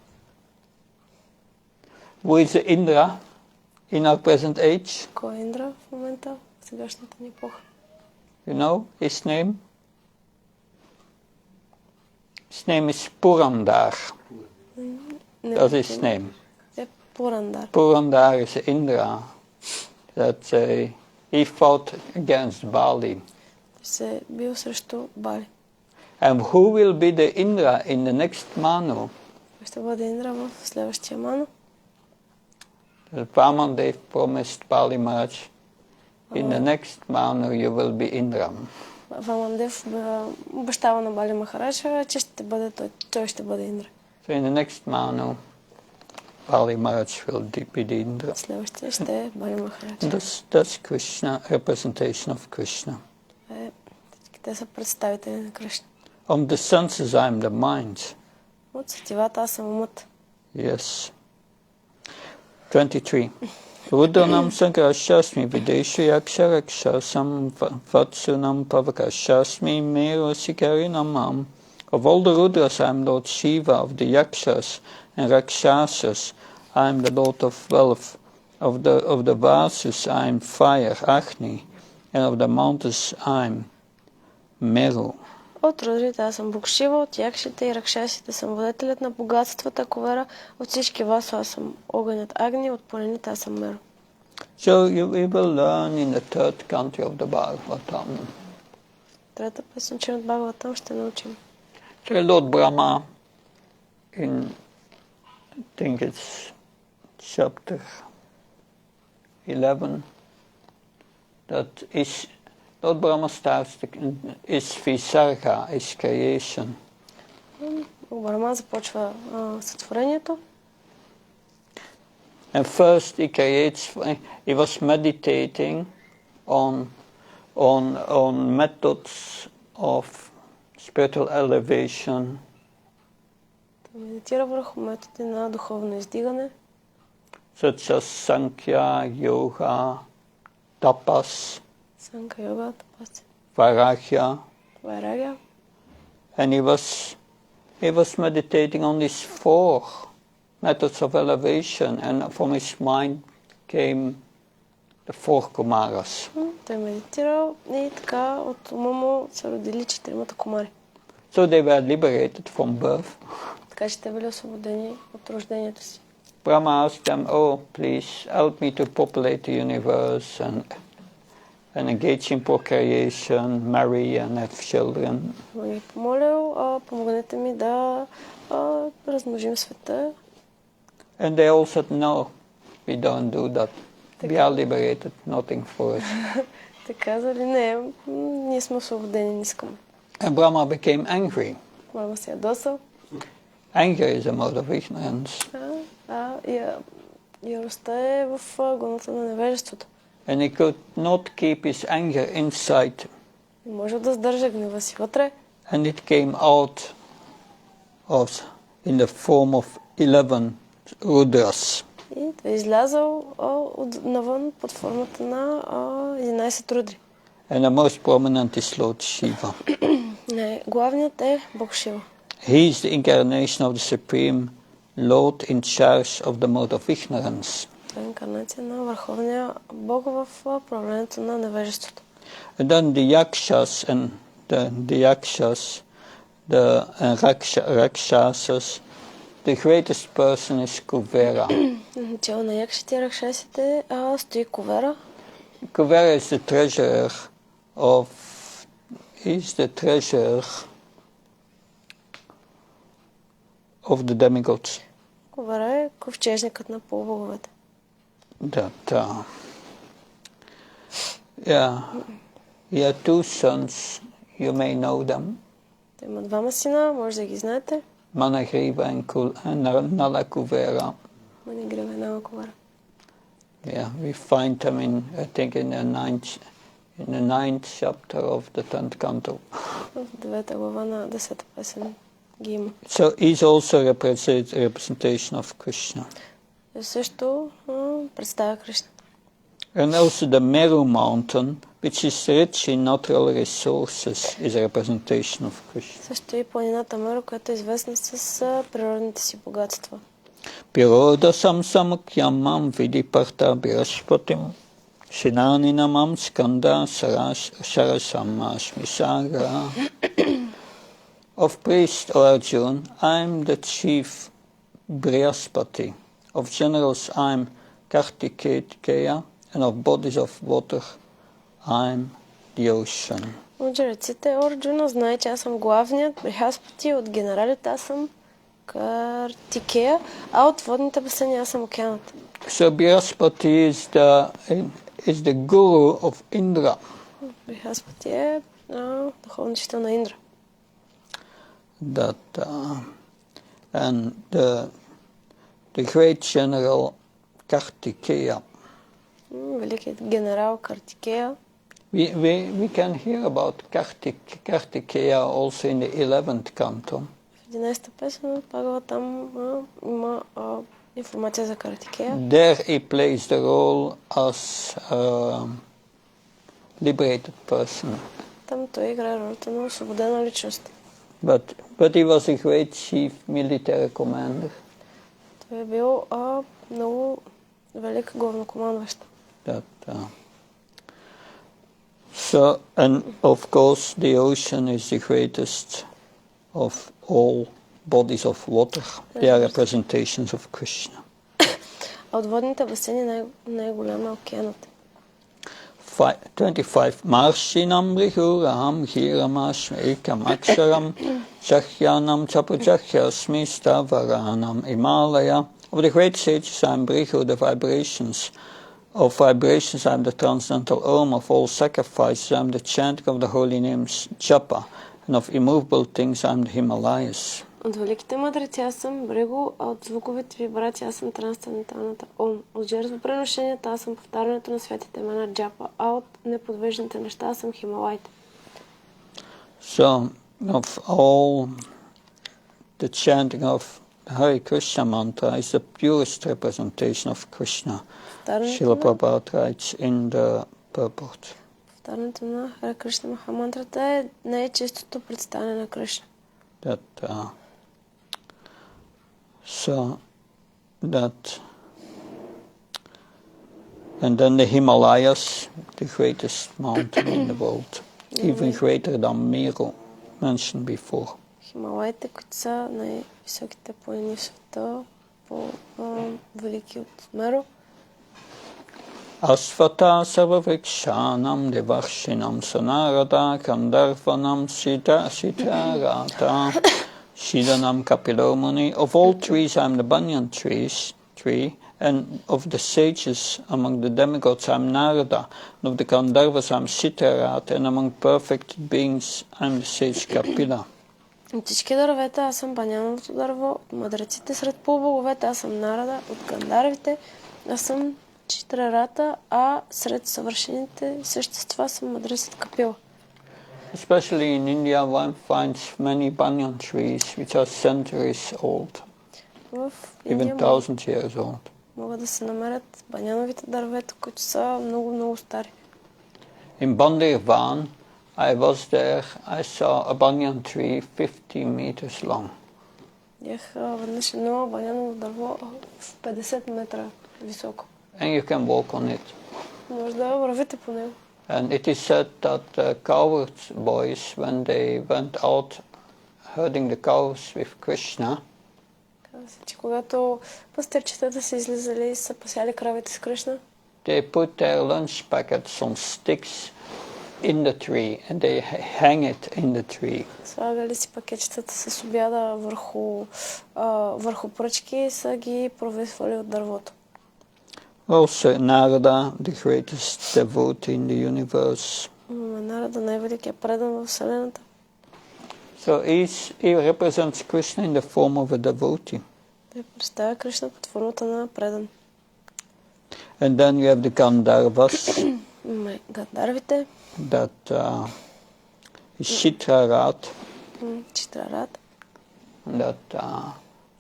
Who is the Indra in our present age? Кой е Индра в момента, в сегашната ни епоха? You know his name? His name is Purandar. That's his name. Е Пурандар. Purandar is Indra. He fought against Bali. Се бил срещу Бали. And who will be the Indra in the next Manu? Ще бъде Индра в следващия ману. Vamandev promised Bali Maharaj, in the next Manu you will be Indra. Вамандев обещава на Бали Махараджа, че той ще бъде Индра. So in the next Manu, Bali Maharaj will be the Indra. Следващия ще е Бали Махарадж. That's Krishna, representation of Krishna. Те са представители на Кришна. On the senses I'm the mind. От сетивата аз съм умът. Yes. 23. Rudranam sankarashasmi videsha yaksharaksha vatsunam pavakashasmi mero sikarinamam. Of all the Rudras I'm Lord Shiva, of the Yakshas and Rakshasas I'm the Lord of wealth, of the Vasus I'm fire, Agni, and of the mountains I'm Meru. От Рудрите аз съм Бог Шива, от Якшите и Ракшасите съм владетелят на богатствата, Ковера, от всички вас аз съм огънят Агни, от планините аз съм Меру. So we will learn in the third canto of the Bhagavatam. Трета песен от Бхагаватам ще научим. So Lord Brahma, in I think it's chapter 11, that is Lord Brahma starts is Visarga, is creation. Брахма започва сътворението. And first he was meditating on methods of spiritual elevation. Медитира върху методи на духовно издигане. Such as Sankhya, Yoga, Tapas, Санка йога, тапас, Vairagya. вайрагия. And he was meditating on these four methods of elevation, and from his mind came the four Kumaras. Той медитирал и така от ума му се родили 4 кумари. So they were liberated from birth. Така че те били освободени от рождението си. Brahma asked them, "Oh, please help me to populate the universe and engage in procreation, marry and have children." Ги помолил, помогнете ми да размножим света. And they all said, "No, we don't do that. We are liberated, nothing for us." Те казали, не, ние сме освободени, не искаме. And Brahma became angry. Брахма се ядосал. Anger is a mode of ignorance. Яростта е в гоната на невежеството. And he could not keep his anger inside. Не може да сдържа гнева си вътре. And it came out in the form of 11 Rudras. И той е излязъл навън под формата на 11 рудри. And the most prominent is Lord Shiva. Главният е Бог Шива. He is the incarnation of the Supreme Lord in charge of the mode of ignorance. Това е инкарнация на Върховния Бог в управлението на невежеството. And then the Yakshas and the Rakshasas, the greatest person is Kuvera. Начало на Якшите и Ракшасите стои Кувера. Kuvera is the treasurer of the demigods. Кувера е ковчежникът на полубоговете. He had two sons, you may know them. Той има двама сина, може да ги знаете. Managriva and Nala Kuvera. Манигрива и Нала Кувера. We find them in the ninth chapter of the 10th canto. В 9 глава на 10 песен ги има. So he's also a representation of Krishna. Също представя Кришна. And also the Meru mountain, which is rich in natural resources, is a representation of Krishna. Също и планината Меру, която е известна с природните си богатства. Piroda samsamukyamam vidiparta birashpatim sinaninamam skanda sarasamashmisagra. Of priest, O Arjun, I am the chief Brihaspati. Of generals, I am Kartikeya, and of bodies of water, I am the ocean. От жреците Арджуна знае, че аз съм главният Брихаспати, от генералите аз съм Картикея, а от водните басейни аз съм океанът. So Brihaspati is the guru of Indra. Брихаспати е духовен учител на Индра. And the great general Kartikeya. Великият генерал Картикея. We can hear about Kartikeya also in the 11th canto. В 11-та песен от Бхагавад там има информация за Картикея. There he plays the role as a liberated person. Там той играе ролята на освободена личност. But he was a great chief military commander. Той е бил много велик главнокомандващ. So, and of course, the ocean is the greatest of all bodies of water. They are representations of Krishna. А от водните басейни най-голям е океанът. 25. Marshinam Brihuraham Hiramashmi Ekam Aksharam Chahyanam Chapujahyasmi Stavaranam Himalaya. Of the great sages, I am Brihu, the vibrations. Of vibrations, I am the transcendental Om. Of all sacrifices, I am the chanting of the holy names Japa. And of immovable things, I am the Himalayas. От великите мъдреци аз съм Бригу, а от звуковите вибрации аз съм трансценденталната Ом. От жертвоприношенията аз съм повтарянето на светите имена Джапа, а от неподвижните неща аз съм Хималайте. So, of all the chanting of the Hare Krishna mantra is the purest representation of Krishna. Srila Prabhupada writes in the purport. Повтарянето на Харе Кришна Махамантрата е най-чистото представяне на Кришна. And then the Himalayas, the greatest mountain in the world, even greater than Meru, mentioned before. Хималайте, които са най-високите планини в света, по-велики от Меро. Asvata sarvavrikshanam devarshinam sanarada kandarvanam sitarata shidanam kapilomuni. Of all trees I am the banyan tree, and of the sages among the demigods I am Narada, and of the Gandharvas I am Sitarata, and among perfect beings I am the sage Kapila. От всички дървета аз съм баняновото дърво, от мъдреците сред полубоговете аз съм Нарада, от гандарвите аз съм Читрарата, а сред съвършените същества съм мъдрецът Капила. Especially in India, one finds many banyan trees which are centuries old, even thousands years old. Могат да се намерят баняновите дървета, които са много, много стари. In Bandirvan, I was there, I saw a banyan tree 50 meters long. Бях веднъж едно баняново дърво в 50 метра високо. And you can walk on it. Може да вървите по него. And it is said that the cowherd boys, when they went out herding the cows with Krishna, Казва се, че когато пастирчетата са излизали и са пасяли кравите с Кришна, they put their lunch packets on sticks in the tree and they hang it in the tree. Слагали си пакетчетата с обяда върху пръчки и са ги провисвали от дървото. Also Narada, the greatest devotee in the universe. Нарада, най-великият предан във Вселената. So he represents Krishna in the form of a devotee. Той представя Кришна под формата на предан. And then you have the Gandharvas. Гандарвите. That is Chitrarat. Читрарат.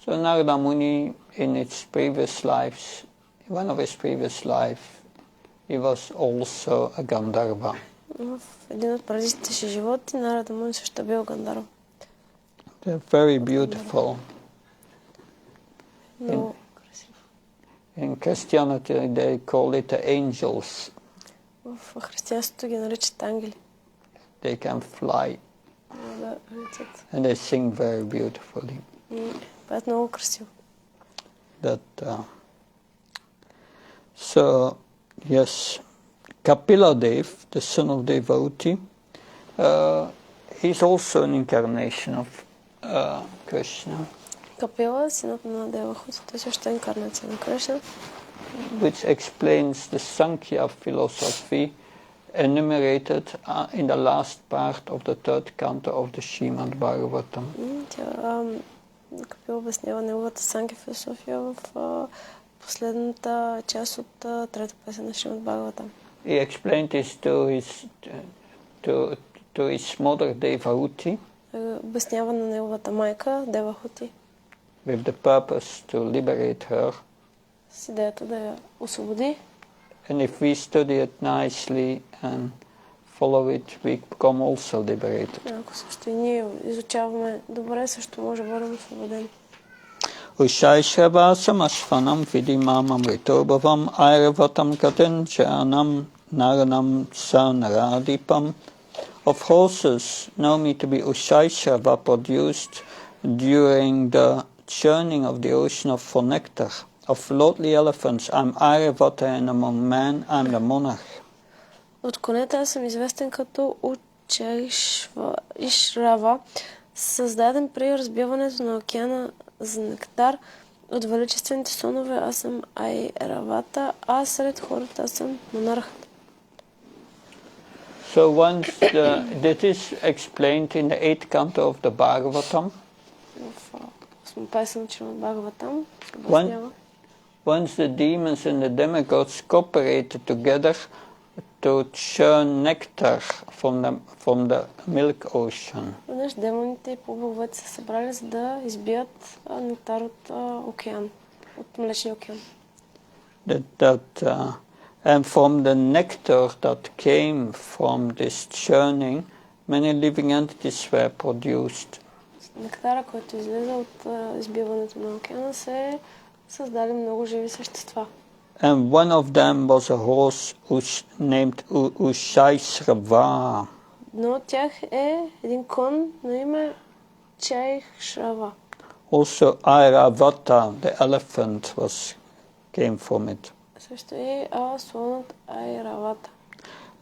So Narada Muni in its previous lives, one of his previous life, he was also a Gandharva. В един от предишните си животи Нарада Муни също бил Гандарва. They're very beautiful. Много красиво. In Christianity they call it the angels. В християнството ги наричат ангели. They can fly. Да летят. And they sing very beautifully. И пеят много красиво. So, yes, Kapila Dev, the son of devotee, he's also an incarnation of Krishna. Капила, синът на Девахути, той също е инкарнация на Кришна. Which explains the Sankhya philosophy enumerated in the last part of the third canto of the Srimad Bhagavatam. Капила обяснява неговата санкя философия в последната част от трета песен на Шримад Бхагаватам. He explained this to his mother Devahuti. Обяснява на неговата майка Девахути. With the purpose to liberate her. С идеята да я освободи. And if we study it nicely and follow it, we become also liberated. Ако също и ние изучаваме добре, също може да бъдем освободени. Ushaishavasam ashvanam vidimamam ritobhavam airavatam katenjanam naranam sanaradipam. Of horses know me to be Ushaishava produced during the churning of the ocean for nectar. Of lordly elephants, I'm Airavata, and among men, I'm the monarch. От конете аз съм известен като Ишрава, създаден при разбиването на океана за нектар. От величествените сонове аз съм Айравата, а сред хората аз съм монархът. So once that is explained in the 8th canto of the Bhagavatam. В песен на Шримад Бхагаватам се обяснява. Once the demons and the demigods cooperated together to churn nectar from the milk ocean. Веднъж демоните и полубоговете се събрали, за да избият нектар от океан, от млечния океан. And from the nectar that came from this churning, many living entities were produced. Нектара, който излиза от избиването на океана, се създали много живи същества. And one of them was a horse named Ushaishrava. Едно от тях е един кон на име Чайшрава. Also, Airavata, the elephant, came from it. Също и слонът Айравата.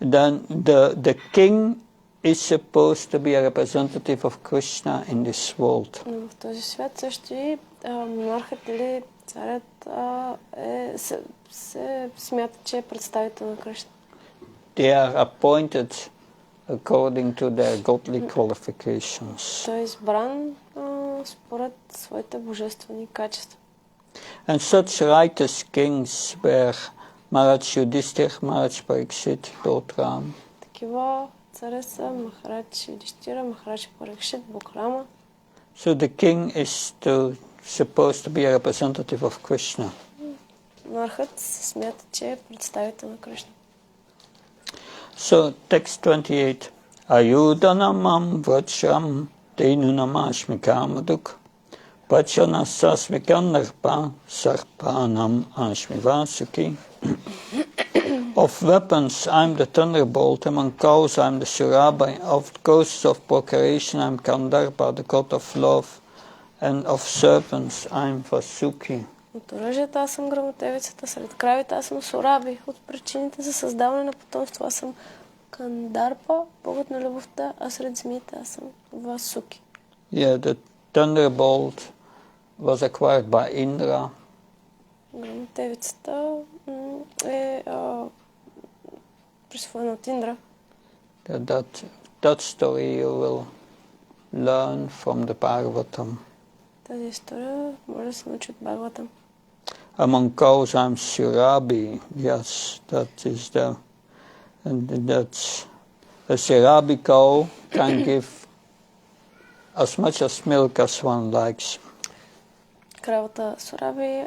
Then the king is supposed to be a representative of Krishna in this world. Но в този свят също и монархът или царят се смята, че е представител на Кришна. They are appointed according to their godly qualifications. Той е избран според своите божествени качества. And such righteous kings were Maharaj Yudhishthira, Maharaj Parikshit, Lord Ram. Такива царе са Махарадж Юдхиштира, Махарадж Парикшит, Бокрама. So the king is supposed to be a representative of Krishna. Монархът се смята, че е представител на Кришна. So text 28. Ayudanamam vrachram tenunamashmi kamaduk pachanasasmi kandarpa sarpanam ashmi vasuki. Of weapons I'm the thunderbolt, among cows I'm the surabi, of ghosts of procreation I'm Kandarpa, the god of love, and of serpents I'm Vasuki. От оръжията аз съм грамотевицата, сред кравите аз съм Сураби, от причините за създаване на потомство аз съм Кандарпа, богът на любовта, а сред змиите аз съм Васуки. Yeah, the thunderbolt was acquired by Indra. Грамотевицата е присвоена от Индра. That story you will learn from the Bhagavatam. Тази история може да се научи от Бхагаватам. Among cows I'm Surabi. Yes, that is a Surabi cow can give as much as milk as one likes. Кравата Сураби,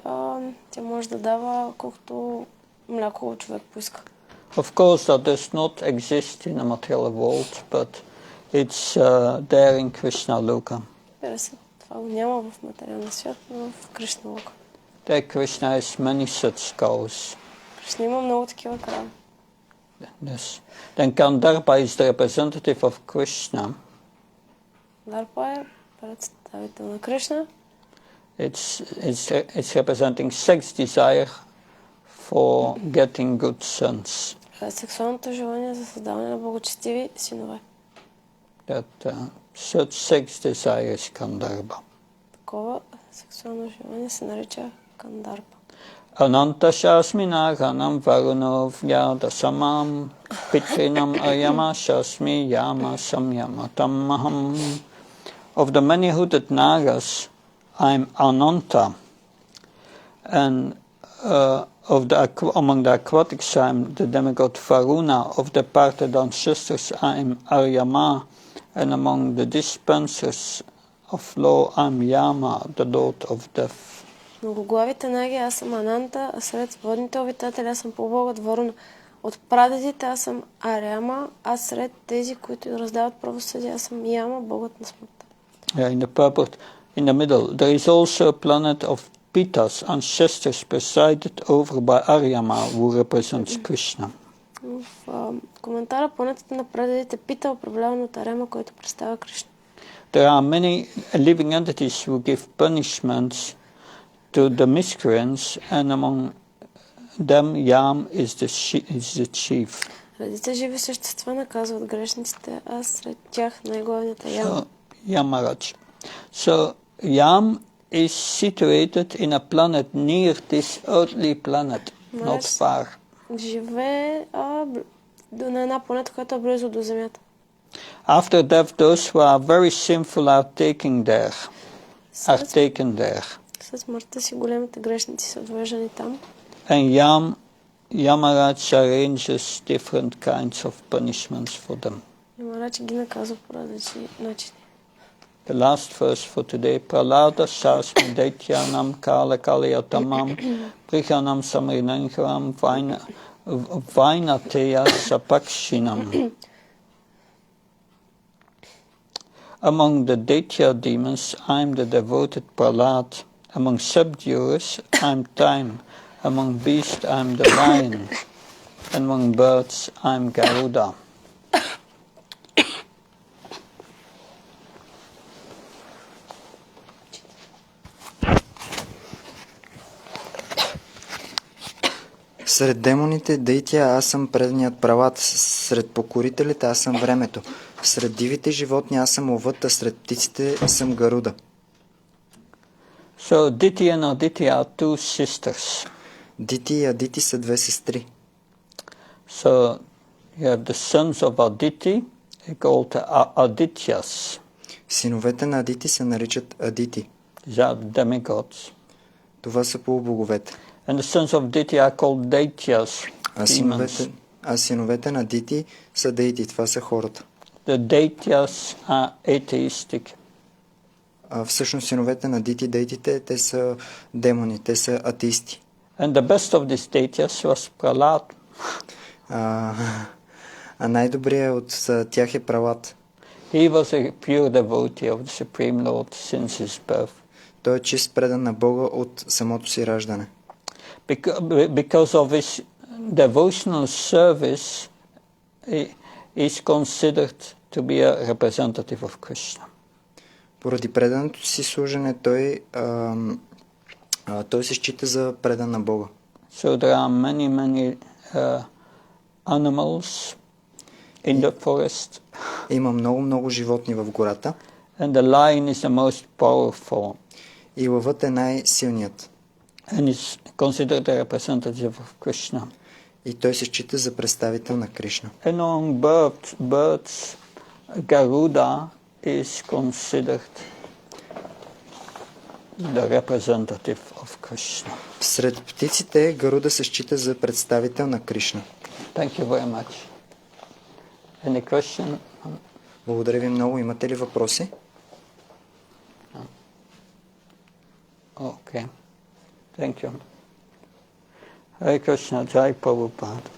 тя може да дава колкото мляко човек поиска. Of course, that does not exist in the material world, but it's there in Krishna Loka. Това го няма в материалния свят, но в Кришна Лока. There Krishna has many such cows. Кришна има много такива крави. Yes. Then Kandarpa is the representative of Krishna. Дарпа е представител на Кришна. It's representing sex desire for getting good sons. Сексуалното желание за създаване на благочестиви синове. That such sex desire is Kandarpa. Такова сексуално желание се нарича Кандарпа. Ananta Shasmina Ganam Varunov Yada Samam Pitrinam Ayama Shasmi Yama Samyamatam Maham. Of the many hooded Nagas, I'm Ananta, and among the aquatics I'm the demigod Varuna. Of the parted ancestors I'm Aryama, and among the dispensers of law I'm Yama, the lord of death. Многоглавите наги аз съм Ананта, а сред водните обитатели аз съм полубогът Варуна. От прадедите аз съм Аряма, а сред тези, които раздават правосъдие, аз съм Яма, богът на смъртта. In the middle, there is also a planet of Pitas, ancestors presided over by Aryama, who represents Krishna. В коментара планетата на прадедите Пита, управляван от Аряма, който представя Кришна. There are many living entities who give punishments to the miscreants, and among them Yam is the chief. Редица живи същества наказват грешниците, а сред тях най-главният е Ям. Yamaraj. So Yam is situated in a planet near this earthly planet, not far. Живее на една планета, която е близо до Земята. After death, those who are very sinful are taken there. След смъртта си големите грешници са отвеждани там. And Yamaraj arranges different kinds of punishments for them. Ямарадж ги наказва по различни начини. The last verse for today, Pralada Sasmi Daityanam Kala Kalayatamam Prikhanam Samrinankaram Vainateya Sapakshinam. Among the Daitya demons, I'm the devoted Pralad. Among subduers, I'm Time. Among beasts, I'm the lion. And among birds, I'm Garuda. Сред демоните, дейтия, аз съм предният прават. Сред покорителите, аз съм времето. Сред дивите животни, аз съм лъвът, а сред птиците съм Гаруда. So Diti and Aditi are two sisters. Дити и Адити са две сестри. So you have the sons of Aditi, they called Adityas. Синовете на Адити се наричат Адити. These are demigods. Това са полубоговете. And the sons of Diti are called Daityas, demons. А синовете на Дити са Дейти. Това са хората. The Daityas are atheistic. Всъщност синовете на Дити, дейтите, те са демони, те са атеисти. And the best of these Daityas was Prahlad. А най-добрият от тях е Пралад. He was a pure devotee of the Supreme Lord since his birth. Той е чист предан на Бога от самото си раждане. Because of his devotional service, he is considered to be a representative of Krishna. Поради преданото си служене той се счита за предан на Бога. So there are many animals in the forest. Има много животни в гората. And the lion is the most powerful. И лъвът е най-силният. And is considered a representative of Krishna. И той се счита за представител на Кришна. And among birds, Garuda is considered the representative of Krishna. Сред птиците Гаруда се счита за представител на Кришна. Thank you very much. Any question? Благодаря ви много. Имате ли въпроси? Okay. Thank you. Hare Krishna, Jai Prabhupada.